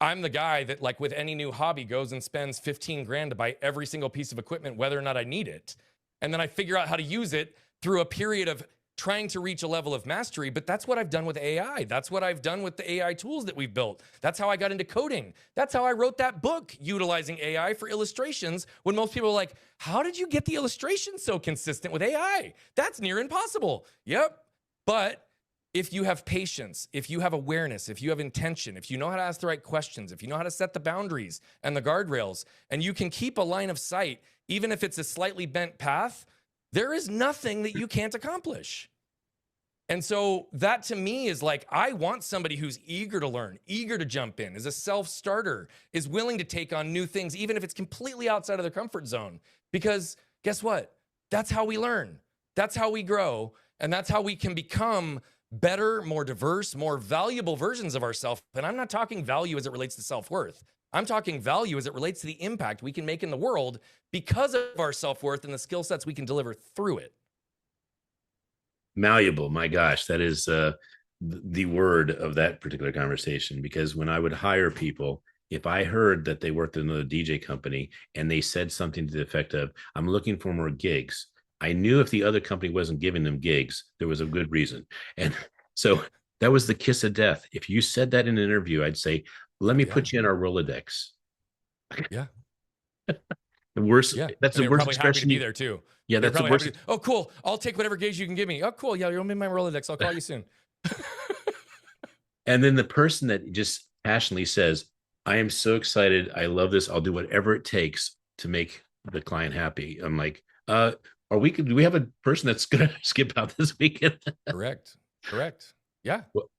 I'm the guy that, like with any new hobby, goes and spends 15 grand to buy every single piece of equipment, whether or not I need it. And then I figure out how to use it through a period of trying to reach a level of mastery. But that's what I've done with AI. That's what I've done with the AI tools that we've built. That's how I got into coding. That's how I wrote that book utilizing AI for illustrations, when most people are like, how did you get the illustrations so consistent with AI? That's near impossible. Yep. But if you have patience, if you have awareness, if you have intention, if you know how to ask the right questions, if you know how to set the boundaries and the guardrails, and you can keep a line of sight, even if it's a slightly bent path, there is nothing that you can't accomplish. And so that to me is like, I want somebody who's eager to learn, eager to jump in, is a self-starter, is willing to take on new things, even if it's completely outside of their comfort zone. Because guess what? That's how we learn. That's how we grow. And that's how we can become better, more diverse, more valuable versions of ourselves. And I'm not talking value as it relates to self-worth. I'm talking value as it relates to the impact we can make in the world because of our self-worth and the skill sets we can deliver through it. Malleable. My gosh, that is the word of that particular conversation. Because when I would hire people, if I heard that they worked at another DJ company and they said something to the effect of, I'm looking for more gigs, I knew if the other company wasn't giving them gigs, there was a good reason. And so that was the kiss of death. If you said that in an interview, I'd say, let me put you in our Rolodex. Yeah. The worst. Yeah. That's and the worst probably expression. Happy to be there too. Yeah, that's the worst. Oh, cool. I'll take whatever gigs you can give me. Oh, cool. Yeah, you're in my Rolodex. I'll call you soon. And then the person that just passionately says, I am so excited. I love this. I'll do whatever it takes to make the client happy. I'm like, do we have a person that's going to skip out this weekend? Correct. Yeah. Well,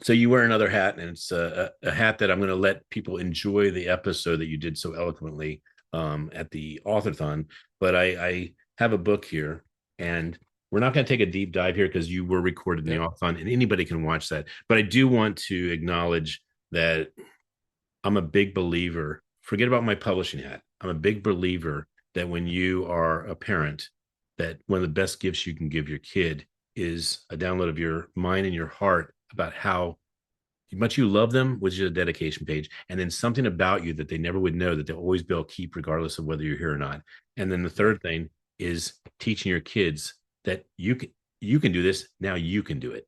so you wear another hat, and it's a hat that I'm going to let people enjoy the episode that you did so eloquently at the Authorthon. But I have a book here, and we're not going to take a deep dive here because you were recorded in the Yep. Authorthon, and anybody can watch that. But I do want to acknowledge that I'm a big believer. Forget about my publishing hat. I'm a big believer that when you are a parent, that one of the best gifts you can give your kid is a download of your mind and your heart about how much you love them, which is a dedication page, and then something about you that they never would know that they'll always be able to keep regardless of whether you're here or not. And then the Yeah. third thing is teaching your kids that you can do this. Now you can do it.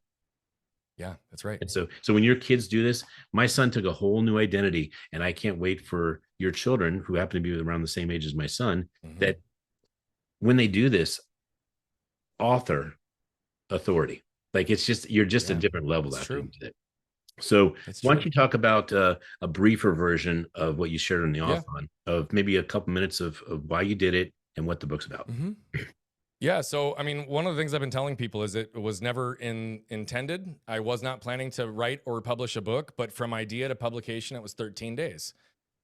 Yeah, that's right. And so when your kids do this, my son took a whole new identity, and I can't wait for your children who happen to be around the same age as my son, that when they do this, author authority, like it's just, you're just a Yeah, different level it's after true. you did it. So It's why don't true. you talk about a briefer version of what you shared on the Yeah. Authon, of maybe a couple minutes of why you did it and what the book's about. Yeah. So, I mean, one of the things I've been telling people is it was never intended. I was not planning to write or publish a book, but from idea to publication, it was 13 days.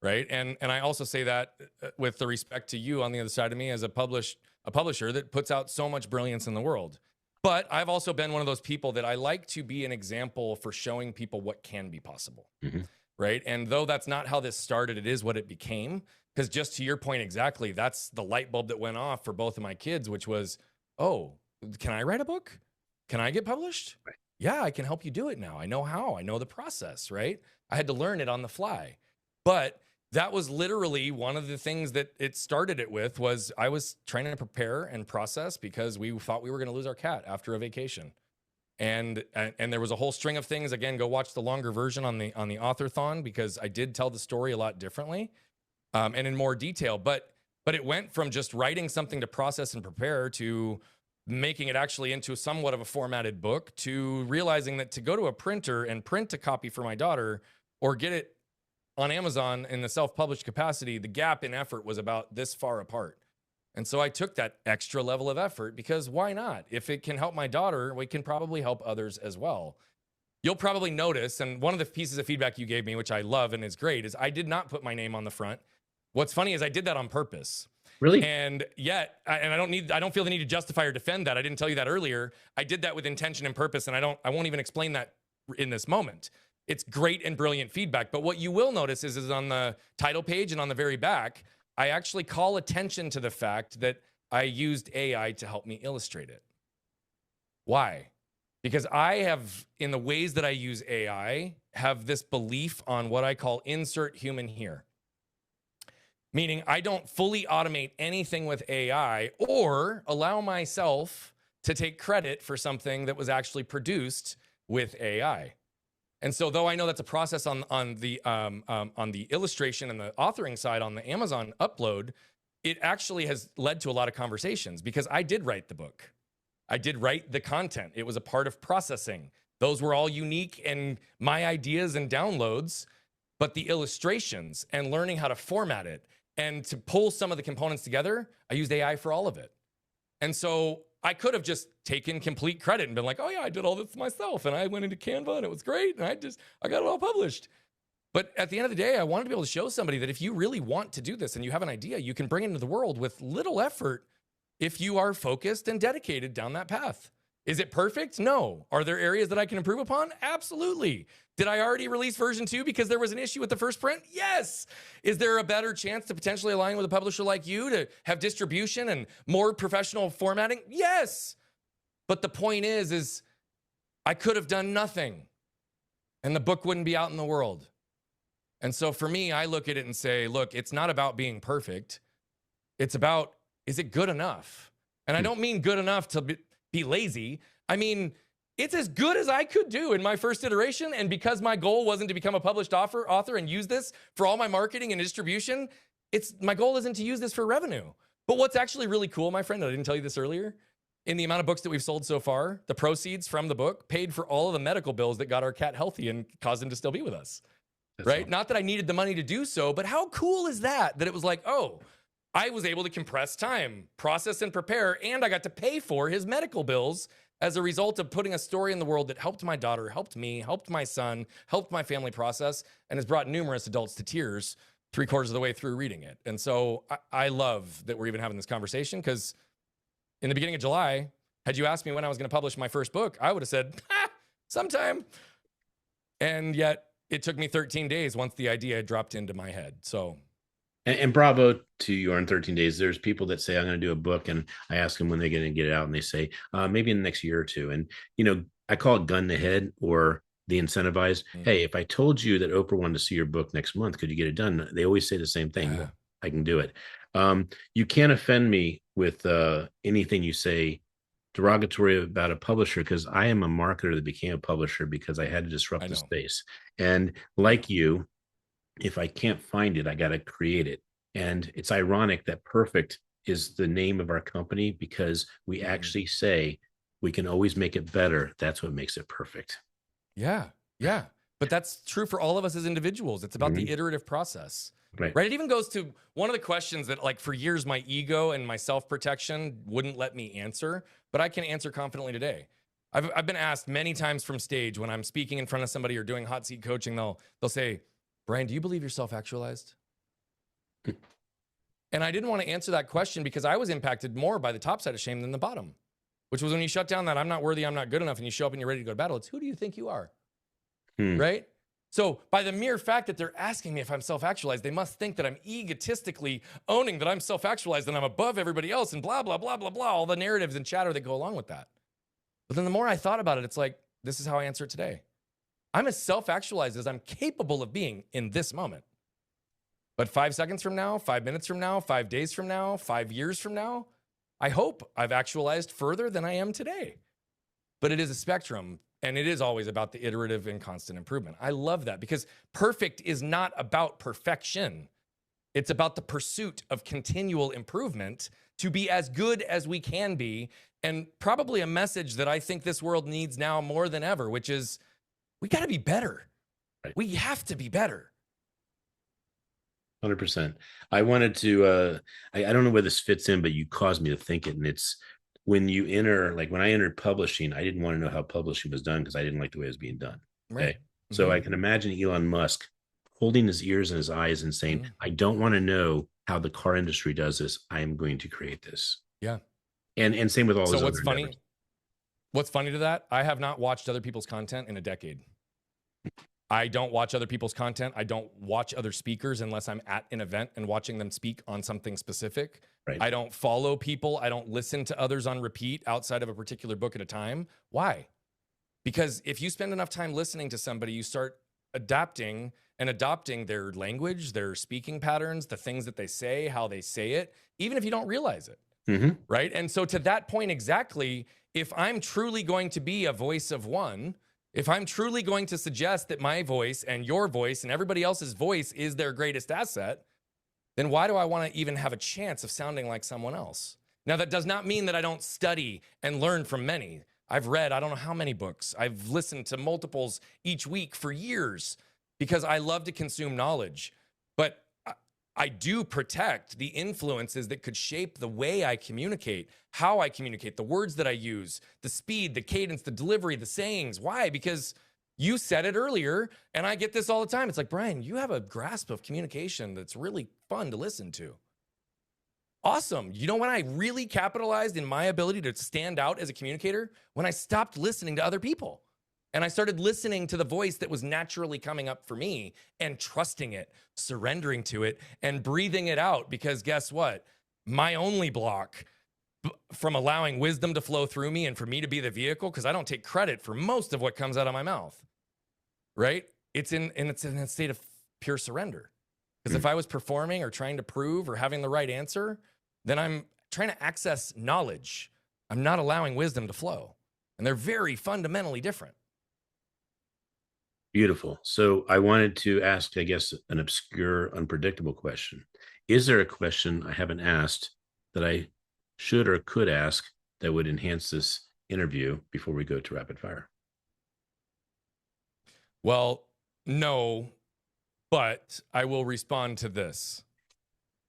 Right. And I also say that with the respect to you on the other side of me as a publisher that puts out so much brilliance in the world. But I've also been one of those people that I like to be an example for showing people what can be possible. Mhm. Right. And though that's not how this started, it is what it became. Because just to your point exactly, that's the light bulb that went off for both of my kids, which was, oh, can I write a book? Can I get published? Right. Yeah, I can help you do it now. I know how. I know the process, right? I had to learn it on the fly. But that was literally one of the things that it started it with. Was I was trying to prepare and process because we thought we were going to lose our cat after a vacation. And there was a whole string of things. Again, go watch the longer version on the Authorthon, because I did tell the story a lot differently and in more detail. But it went from just writing something to process and prepare to making it actually into somewhat of a formatted book, to realizing that to go to a printer and print a copy for my daughter or get it on Amazon in the self-published capacity, the gap in effort was about this far apart. And so I took that extra level of effort because why not? If it can help my daughter, we can probably help others as well. You'll probably notice, and one of the pieces of feedback you gave me, which I love and is great, is I did not put my name on the front. What's funny is I did that on purpose. Really? And yet, I don't feel the need to justify or defend that. I didn't tell you that earlier. I did that with intention and purpose, and I won't even explain that in this moment. It's great and brilliant feedback. But what you will notice is on the title page and on the very back, I actually call attention to the fact that I used AI to help me illustrate it. Why? Because I have, in the ways that I use AI, have this belief on what I call insert human here. Meaning I don't fully automate anything with AI or allow myself to take credit for something that was actually produced with AI. And so, though I know that's a process on the illustration and the authoring side on the Amazon upload, it actually has led to a lot of conversations because I did write the book. I did write the content. It was a part of processing. Those were all unique and my ideas and downloads, but the illustrations and learning how to format it and to pull some of the components together, I used AI for all of it. And so I could have just taken complete credit and been like, oh yeah, I did all this myself. And I went into Canva and it was great. And I got it all published. But at the end of the day, I wanted to be able to show somebody that if you really want to do this and you have an idea, you can bring it into the world with little effort if you are focused and dedicated down that path. Is it perfect? No. Are there areas that I can improve upon? Absolutely. Did I already release version 2 because there was an issue with the first print? Yes. Is there a better chance to potentially align with a publisher like you to have distribution and more professional formatting? Yes. But the point is I could have done nothing and the book wouldn't be out in the world. And so for me, I look at it and say, look, it's not about being perfect. It's about, is it good enough? And I don't mean good enough to be lazy. I mean, it's as good as I could do in my first iteration. And because my goal wasn't to become a published author and use this for all my marketing and distribution, my goal isn't to use this for revenue. But what's actually really cool, my friend, I didn't tell you this earlier, in the amount of books that we've sold so far, the proceeds from the book paid for all of the medical bills that got our cat healthy and caused him to still be with us. That's right? Awesome. Not that I needed the money to do so, but how cool is that? That it was like, oh, I was able to compress time, process and prepare, and I got to pay for his medical bills as a result of putting a story in the world that helped my daughter, helped me, helped my son, helped my family process, and has brought numerous adults to tears 3/4 of the way through reading it. And so I love that we're even having this conversation, because in the beginning of July, had you asked me when I was going to publish my first book, I would have said, sometime. And yet it took me 13 days once the idea had dropped into my head. So. And bravo to you on 13 days. There's people that say, I'm going to do a book. And I ask them when they're going to get it out. And they say, maybe in the next year or two. And, I call it gun to head, or the incentivized. Hey, if I told you that Oprah wanted to see your book next month, could you get it done? They always say the same thing. Yeah. I can do it. You can't offend me with anything you say derogatory about a publisher, because I am a marketer that became a publisher because I had to disrupt the space. And like you, if I can't find it, I got to create it. And it's ironic that perfect is the name of our company, because we actually say we can always make it better. That's what makes it perfect. Yeah. Yeah. But that's true for all of us as individuals. It's about the iterative process. Right. It even goes to one of the questions that, like, for years, my ego and my self-protection wouldn't let me answer, but I can answer confidently today. I've been asked many times from stage when I'm speaking in front of somebody or doing hot seat coaching, they'll say, Brian, do you believe you're self-actualized? And I didn't want to answer that question because I was impacted more by the top side of shame than the bottom, which was when you shut down that I'm not worthy, I'm not good enough, and you show up and you're ready to go to battle. It's, who do you think you are? Right? So by the mere fact that they're asking me if I'm self-actualized, they must think that I'm egotistically owning that I'm self-actualized and I'm above everybody else and blah, blah, blah, blah, blah, all the narratives and chatter that go along with that. But then the more I thought about it, it's like, this is how I answer it today. I'm as self-actualized as I'm capable of being in this moment. But 5 seconds from now, 5 minutes from now, 5 days from now, 5 years from now, I hope I've actualized further than I am today. But it is a spectrum, and it is always about the iterative and constant improvement. I love that, because perfect is not about perfection. It's about the pursuit of continual improvement to be as good as we can be. And probably a message that I think this world needs now more than ever, which is, we got to be better. Right. We have to be better. 100%. I wanted to, I don't know where this fits in, but you caused me to think it. And it's when you enter, like when I entered publishing, I didn't want to know how publishing was done because I didn't like the way it was being done. Okay. Right. So I can imagine Elon Musk holding his ears and his eyes and saying, I don't want to know how the car industry does this. I am going to create this. Yeah. And same with all his other endeavors. What's funny to that? I have not watched other people's content in a decade. I don't watch other people's content. I don't watch other speakers unless I'm at an event and watching them speak on something specific. Right. I don't follow people. I don't listen to others on repeat outside of a particular book at a time. Why? Because if you spend enough time listening to somebody, you start adapting and adopting their language, their speaking patterns, the things that they say, how they say it, even if you don't realize it. Right? And so to that point exactly, if I'm truly going to be a voice of one, if I'm truly going to suggest that my voice and your voice and everybody else's voice is their greatest asset, then why do I want to even have a chance of sounding like someone else? Now, that does not mean that I don't study and learn from many. I've read, I don't know how many books. I've listened to multiples each week for years because I love to consume knowledge. But I do protect the influences that could shape the way I communicate, how I communicate, the words that I use, the speed, the cadence, the delivery, the sayings. Why? Because you said it earlier, and I get this all the time. It's like, Brian, you have a grasp of communication that's really fun to listen to. Awesome. You know when I really capitalized in my ability to stand out as a communicator? When I stopped listening to other people. And I started listening to the voice that was naturally coming up for me and trusting it, surrendering to it, and breathing it out. Because guess what? My only block from allowing wisdom to flow through me and for me to be the vehicle, because I don't take credit for most of what comes out of my mouth, right? It's in a state of pure surrender. Because if I was performing or trying to prove or having the right answer, then I'm trying to access knowledge. I'm not allowing wisdom to flow. And they're very fundamentally different. Beautiful. So I wanted to ask, I guess, an obscure, unpredictable question. Is there a question I haven't asked that I should or could ask that would enhance this interview before we go to rapid fire? Well, no, but I will respond to this.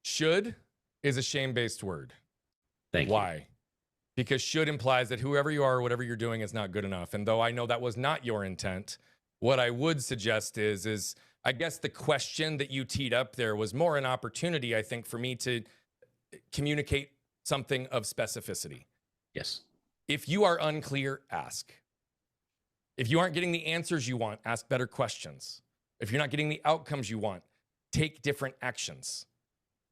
Should is a shame-based word. Thank you. Why? because should implies that whoever you are or whatever you're doing is not good enough. And though I know that was not your intent, what I would suggest is I guess the question that you teed up there was more an opportunity, I think, for me to communicate something of specificity. Yes. If you are unclear, ask. If you aren't getting the answers you want, ask better questions. If you're not getting the outcomes you want, take different actions,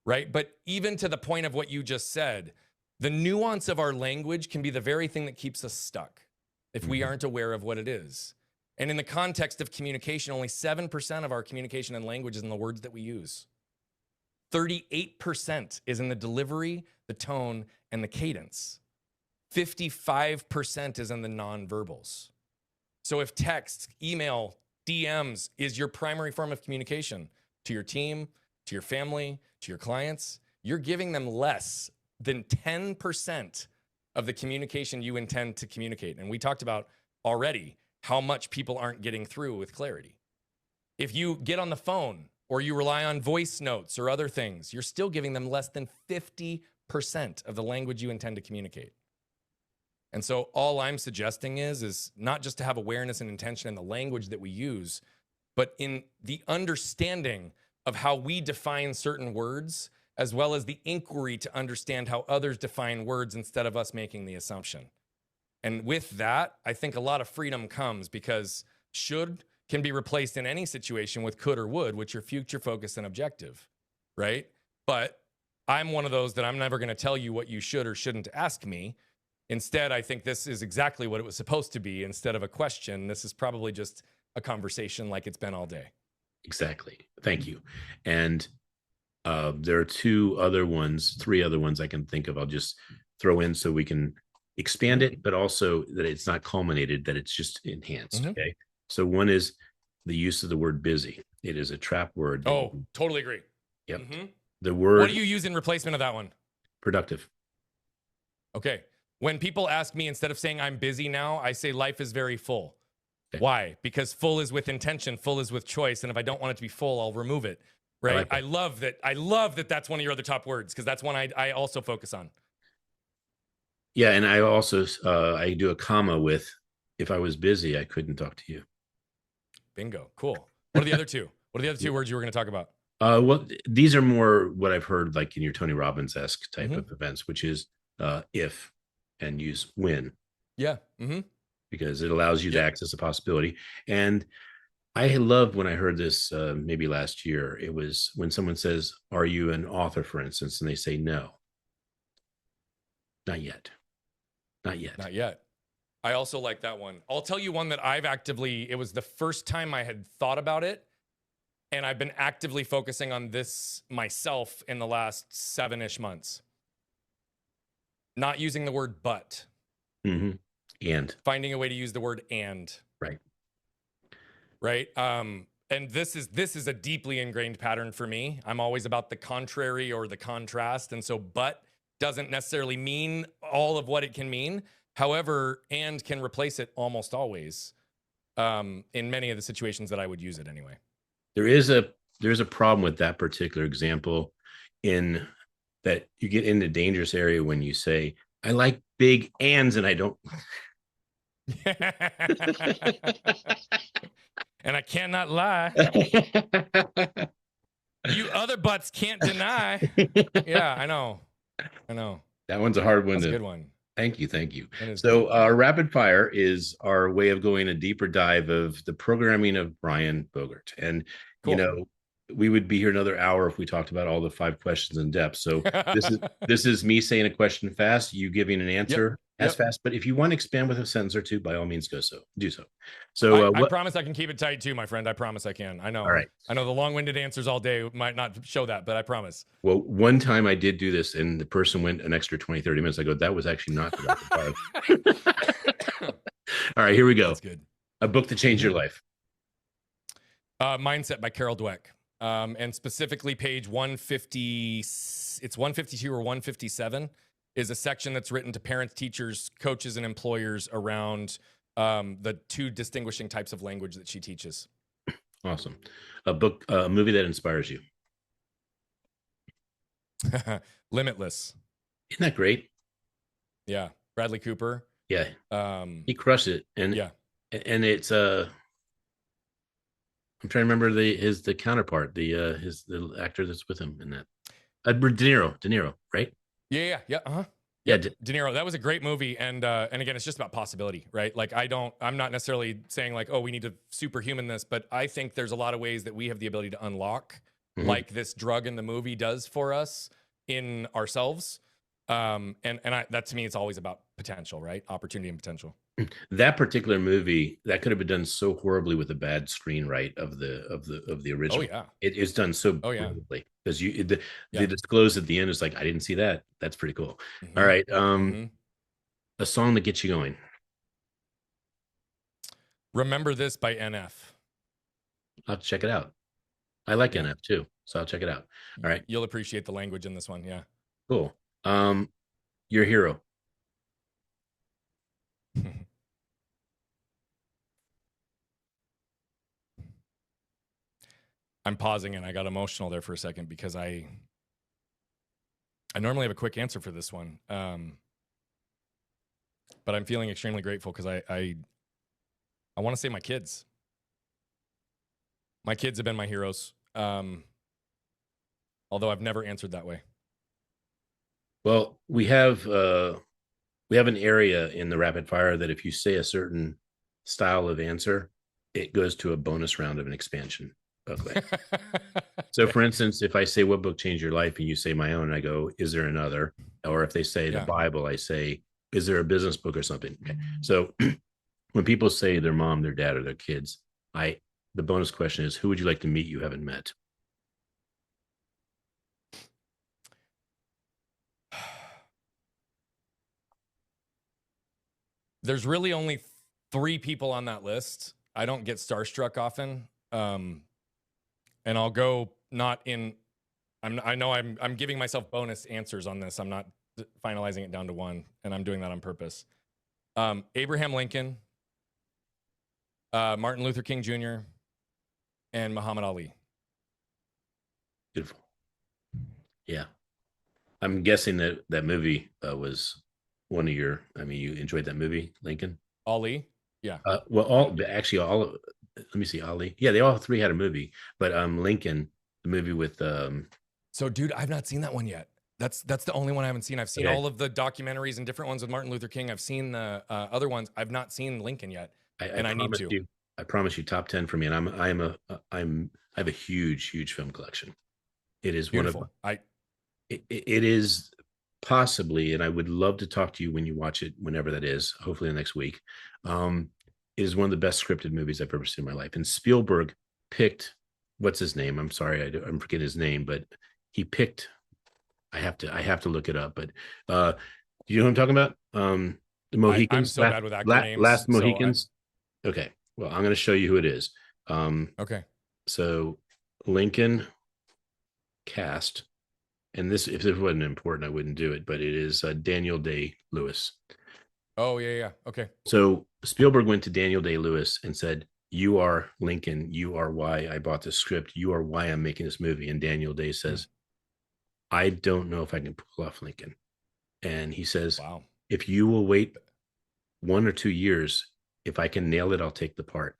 right? But even to the point of what you just said, the nuance of our language can be the very thing that keeps us stuck if we aren't aware of what it is. And in the context of communication, only 7% of our communication and language is in the words that we use. 38% is in the delivery, the tone, and the cadence. 55% is in the nonverbals. So if text, email, DMs is your primary form of communication to your team, to your family, to your clients, you're giving them less than 10% of the communication you intend to communicate. And we talked about already how much people aren't getting through with clarity. If you get on the phone or you rely on voice notes or other things, you're still giving them less than 50% of the language you intend to communicate. And so all I'm suggesting is not just to have awareness and intention in the language that we use, but in the understanding of how we define certain words, as well as the inquiry to understand how others define words instead of us making the assumption. And with that, I think a lot of freedom comes, because should can be replaced in any situation with could or would, which are future focused and objective, right? But I'm one of those that I'm never going to tell you what you should or shouldn't ask me. Instead, I think this is exactly what it was supposed to be. Instead of a question, this is probably just a conversation like it's been all day. Exactly. Thank you. And there are three other ones I can think of. I'll just throw in so we can expand it, but also that it's not culminated, that it's just enhanced. Okay. So one is the use of the word busy. It is a trap word. Totally agree. Yep. The word. What do you use in replacement of that one? Productive. Okay. When people ask me, instead of saying I'm busy now, I say life is very full. Okay. Why? Because full is with intention, full is with choice. And if I don't want it to be full, I'll remove it. Right? I love that that's one of your other top words, because that's one I also focus on. Yeah. And I also, I do a comma with, if I was busy, I couldn't talk to you. Bingo. Cool. What are the other two? What are the other two words you were going to talk about? Well, these are more what I've heard, like in your Tony Robbins-esque type of events, which is if, and use when. Yeah. Because it allows you to access a possibility. And I loved when I heard this maybe last year. It was when someone says, are you an author, for instance, and they say no. Not yet. Not yet. Not yet. I also like that one. I'll tell you one that it was the first time I had thought about it. And I've been actively focusing on this myself in the last 7-ish months. Not using the word but. And. Finding a way to use the word and. Right. Right. And this is a deeply ingrained pattern for me. I'm always about the contrary or the contrast. And so but doesn't necessarily mean all of what it can mean. However, and can replace it almost always in many of the situations that I would use it anyway. There's a problem with that particular example, in that you get into dangerous area when you say, I like big ands and I don't. And I cannot lie. You other butts can't deny. Yeah, I know. That one's a hard one. That's a good one. Thank you. So rapid fire is our way of going a deeper dive of the programming of Brian Bogert. And, cool. We would be here another hour if we talked about all the 5 questions in depth. So this is me saying a question fast, you giving an answer as fast. But if you want to expand with a sentence or two, by all means, do so. So I promise I can keep it tight too, my friend. I promise I can. I know. All right. I know the long-winded answers all day might not show that, but I promise. Well, one time I did do this and the person went an extra 20, 30 minutes. I go, that was actually not the rapid fire. All right, here we go. That's good. A book that changed your life. Mindset by Carol Dweck. And specifically page 150, it's 152 or 157, is a section that's written to parents, teachers, coaches, and employers around the 2 distinguishing types of language that she teaches. Awesome. A movie that inspires you. Limitless. Isn't that great? Yeah. Bradley Cooper. Yeah, Um, he crushed it, yeah. and it's I'm trying to remember the counterpart, the actor that's with him in that. De Niro, right? Yeah. Uh-huh. Yeah, Yep. De Niro. That was a great movie. And again, it's just about possibility, right? Like I'm not necessarily saying like, oh, we need to superhuman this, but I think there's a lot of ways that we have the ability to unlock, mhm. like this drug in the movie does for us in ourselves. And that to me, it's always about potential, right? Opportunity and potential. That particular movie that could have been done so horribly with a bad screenwrite of the Oh original. yeah. It's done so Oh yeah. brilliantly because the Yeah. disclose at the end is like, I didn't see that. That's pretty cool. All Mm-hmm. right, Mm-hmm. a song that gets you going. Remember This by NF. I'll check it out. I like Yeah. NF too, so I'll check it out. All right, You'll appreciate the language in this one. Yeah. cool. Your hero. I'm pausing and I got emotional there for a second because I normally have a quick answer for this one. But I'm feeling extremely grateful because I want to say my kids. My kids have been my heroes. Although I've never answered that way. Well, we have an area in the rapid fire that if you say a certain style of answer, it goes to a bonus round of an expansion of that. So, for Okay. instance, if I say what book changed your life and you say my own, I go, is there another? Or if they say the Yeah. Bible, I say, is there a business book or something? Okay. So when people say their mom, their dad, or their kids, the bonus question is, who would you like to meet you haven't met? There's really only 3 people on that list. I don't get starstruck often. And I'll go not in. I know I'm giving myself bonus answers on this. I'm not finalizing it down to one, and I'm doing that on purpose. Abraham Lincoln, Martin Luther King Jr., and Muhammad Ali. Beautiful. Yeah. I'm guessing that that movie was one of your, I mean, you enjoyed that movie, Lincoln? Ali, yeah. Well, all actually all. Let me see, Ali. Yeah, they all three had a movie, but Lincoln, the movie with So, dude, I've not seen that one yet. That's the only one I haven't seen. I've seen okay, all of the documentaries and different ones with Martin Luther King. I've seen the other ones. I've not seen Lincoln yet, I and I need promise to. you, I promise you, top 10 for me, and I have a huge film collection. It is one of Beautiful. it is possibly, and I would love to talk to you when you watch it, whenever that is, hopefully the next week. It is one of the best scripted movies I've ever seen in my life. And Spielberg picked, what's his name? I'm sorry, I'm forgetting his name, but he picked. I have to look it up. But you know what I'm talking about? The I'm Mohicans, so bad with actor names. last Mohicans. Okay, well, I'm going to show you who it is. Okay. So Lincoln cast, and this, if this wasn't important, I wouldn't do it, but it is Daniel Day-Lewis. Oh yeah. Okay. So Spielberg went to Daniel Day-Lewis and said, "You are Lincoln. You are why I bought this script. You are why I'm making this movie." And Daniel Day Hmm. says, "I don't know if I can pull off Lincoln." And he says, Wow. "If you will wait 1 or 2 years, if I can nail it, I'll take the part."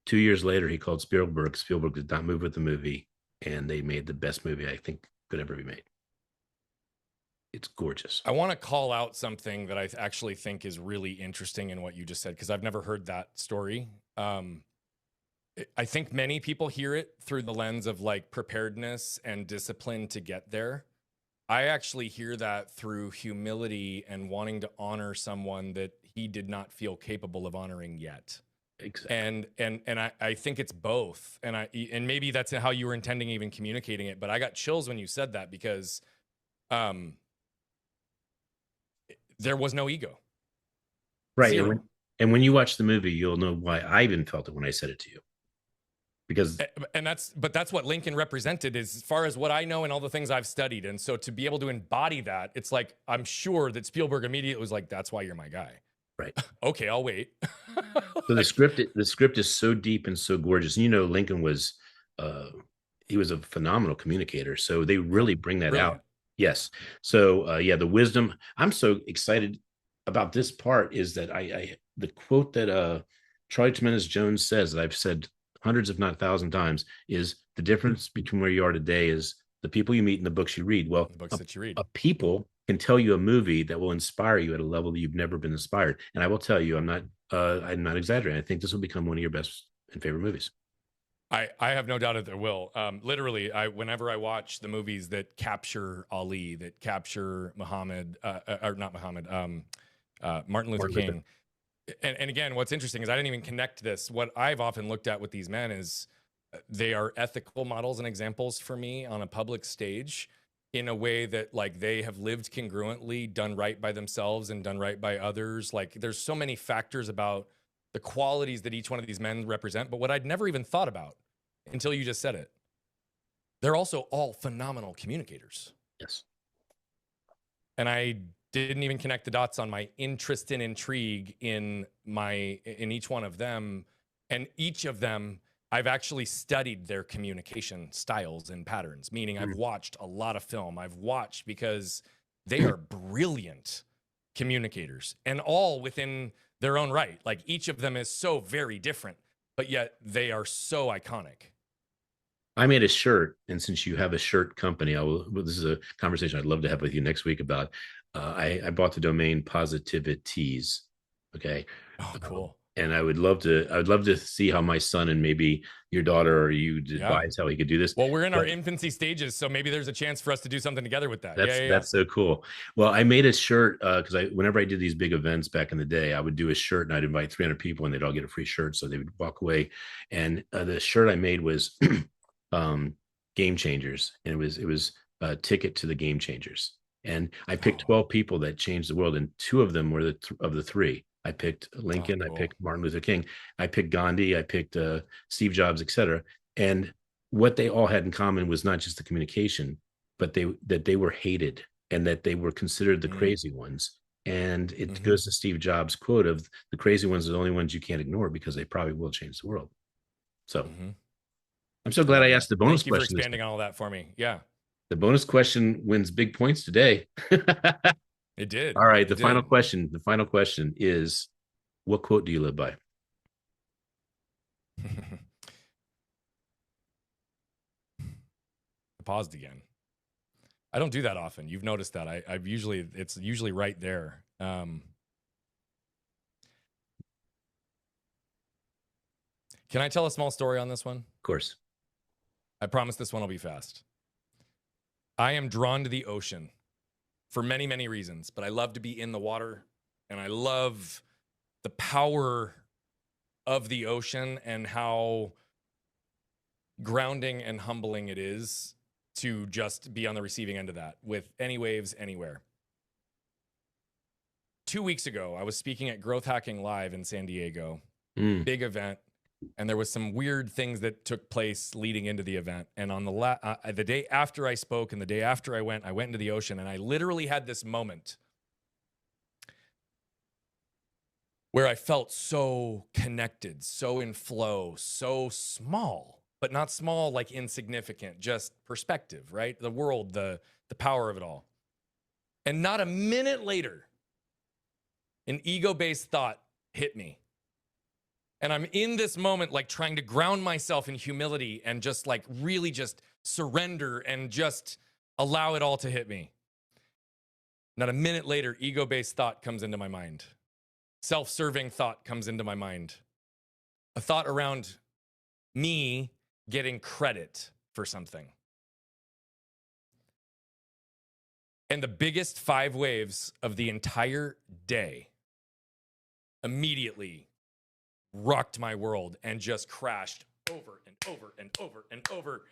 2 years later, he called Spielberg. Spielberg did not move with the movie, and they made the best movie I think could ever be made. It's gorgeous. I want to call out something that I actually think is really interesting in what you just said because I've never heard that story. I think many people hear it through the lens of like preparedness and discipline to get there. I actually hear that through humility and wanting to honor someone that he did not feel capable of honoring yet. Exactly. And I think it's both. And maybe that's how you were intending even communicating it, but I got chills when you said that because there was no ego. Right. Zero. And when you watch the movie, you'll know why I even felt it when I said it to you. Because And that's what Lincoln represented as far as what I know and all the things I've studied. And so to be able to embody that, it's like, I'm sure that Spielberg immediately was like, that's why you're my guy. right. Okay, I'll wait. So the script is so deep and so gorgeous. And you know, Lincoln was he was a phenomenal communicator. So they really bring that Brilliant. out. Yes. So yeah, the wisdom. I'm so excited. about this part is that I the quote that Charlie Tremendous Jones says that I've said hundreds, if not 1,000 times, is the difference between where you are today is the people you meet and the books you read. Well, The books that you read. a people can tell you a movie that will inspire you at a level that you've never been inspired. And I will tell you, I'm not exaggerating. I think this will become one of your best and favorite movies. I have no doubt that it will. Literally, whenever I watch the movies that capture Ali, that capture Muhammad, or not Muhammad, Martin Luther King. And again, what's interesting is I didn't even connect this. What I've often looked at with these men is they are ethical models and examples for me on a public stage in a way that like they have lived congruently, done right by themselves and done right by others. Like there's so many factors about the qualities that each one of these men represent, but what I'd never even thought about until you just said it, they're also all phenomenal communicators. Yes. And I didn't even connect the dots on my interest and intrigue in each one of them. And each of them, I've actually studied their communication styles and patterns, meaning I've watched a lot of film. I've watched because they are brilliant communicators and all within their own right. Like each of them is so very different, but yet they are so iconic. I made a shirt, and since you have a shirt company, this is a conversation I'd love to have with you next week about. I bought the domain Positivities. Okay. Oh, cool. And I would love to see how my son and maybe your daughter or you advise how he could do this. Well, we're in our infancy stages, so maybe there's a chance for us to do something together with that. That's so cool. Well, I made a shirt because whenever I did these big events back in the day, I would do a shirt and I'd invite 300 people and they'd all get a free shirt, so they would walk away. And the shirt I made was Game Changers, and it was a ticket to the Game Changers. And I picked 12 people that changed the world, and two of them were of the three. I picked Lincoln, cool. I picked Martin Luther King, I picked Gandhi, I picked Steve Jobs, etc. And what they all had in common was not just the communication, but that they were hated and that they were considered the crazy ones. And it goes to Steve Jobs' quote of the crazy ones are the only ones you can't ignore because they probably will change the world. So I'm so glad I asked the bonus question. Thank you for expanding on all that for me. Yeah. The bonus question wins big points today. It did. All right. The final question is, what quote do you live by? I paused again. I don't do that often. You've noticed that. It's usually right there. Can I tell a small story on this one? Of course. I promise this one will be fast. I am drawn to the ocean for many, many reasons, but I love to be in the water, and I love the power of the ocean and how grounding and humbling it is to just be on the receiving end of that with any waves anywhere. 2 weeks ago, I was speaking at Growth Hacking Live in San Diego, big event. And there was some weird things that took place leading into the event. And on the day after I spoke and the day after I went into the ocean, and I literally had this moment where I felt so connected, so in flow, so small, but not small like insignificant, just perspective, right? The world, the power of it all. And not a minute later, an ego-based thought hit me. And I'm in this moment, like trying to ground myself in humility and just like really just surrender and just allow it all to hit me. Not a minute later, ego-based thought comes into my mind. Self-serving thought comes into my mind. A thought around me getting credit for something. And the biggest 5 waves of the entire day immediately rocked my world and just crashed over and over and over and over.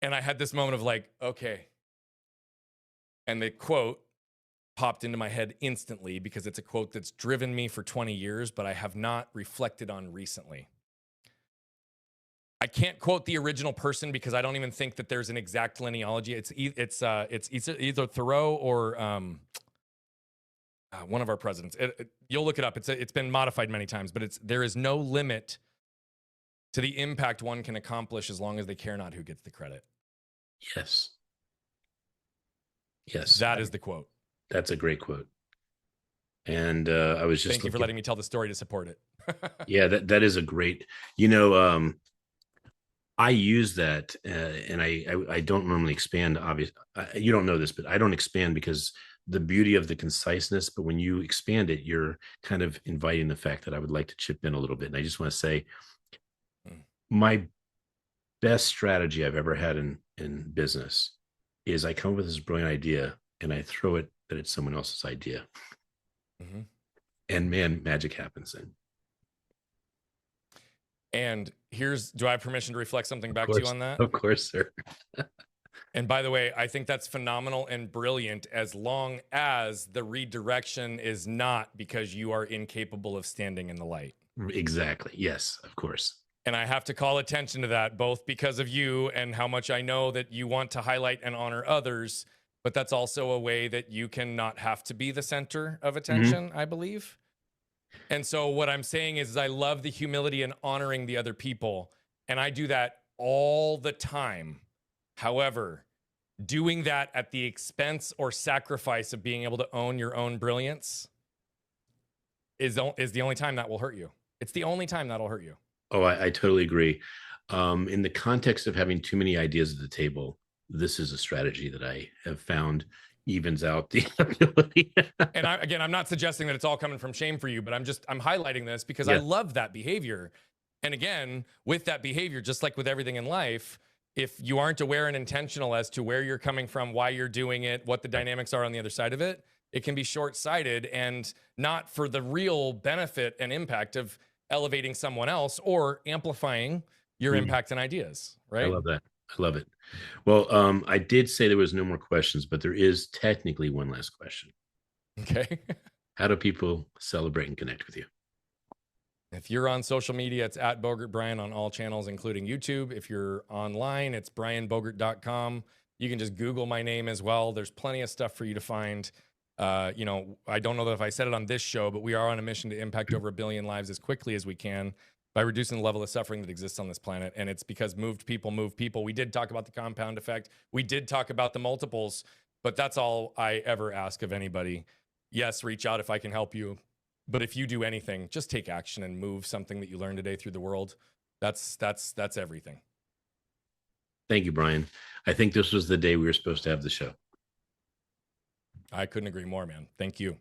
And I had this moment of like, okay. And the quote popped into my head instantly because it's a quote that's driven me for 20 years, but I have not reflected on recently. I can't quote the original person because I don't even think that there's an exact linealogy. It's either Thoreau or one of our presidents. You'll look it up. It's been modified many times, but there is no limit to the impact one can accomplish as long as they care not who gets the credit. Yes. That is the quote. That's a great quote. And I was just Thank you for looking. letting me tell the story to support it. Yeah, that is a great. I use that, and I don't normally expand. Obviously, you don't know this, but I don't expand because the beauty of the conciseness. But when you expand it, you're kind of inviting the fact that I would like to chip in a little bit. And I just want to say, Mm. my best strategy I've ever had in business is I come up with this brilliant idea and I throw it that it's someone else's idea, Mhm. and man, magic happens. Then, And do I have permission to reflect something back to you on that? of course, sir. And by the way, I think that's phenomenal and brilliant as long as the redirection is not because you are incapable of standing in the light. Exactly. Yes, of course. And I have to call attention to that, both because of you and how much I know that you want to highlight and honor others, but that's also a way that you can not have to be the center of Mhm. attention, I believe. And so what I'm saying is I love the humility and honoring the other people. And I do that all the time. However, doing that at the expense or sacrifice of being able to own your own brilliance is the only time that will hurt you. It's the only time that'll hurt you. Oh, I totally agree. In the context of having too many ideas at the table, this is a strategy that I have found evens out the ability. And I'm not suggesting that it's all coming from shame for you, but I'm highlighting this because I Yeah. love that behavior. And again, with that behavior, just like with everything in life, if you aren't aware and intentional as to where you're coming from, why you're doing it, what the dynamics are on the other side of it, it can be short-sighted and not for the real benefit and impact of elevating someone else or amplifying your Mm, impact and ideas, I right? love that. I love it. Well, I did say there was no more questions, but there is technically one last question. Okay. How do people celebrate and connect with you? If you're on social media, it's at Bogert Brian on all channels, including YouTube. If you're online, it's brianbogert.com. You can just Google my name as well. There's plenty of stuff for you to find. I don't know that if I said it on this show, but we are on a mission to impact over 1 billion lives as quickly as we can by reducing the level of suffering that exists on this planet. And it's because moved people move people. We did talk about the compound effect. We did talk about the multiples, but that's all I ever ask of anybody. Yes, reach out if I can help you. But if you do anything, just take action and move something that you learned today through the world. That's everything. Thank you, Brian. I think this was the day we were supposed to have the show. I couldn't agree more, man. Thank you.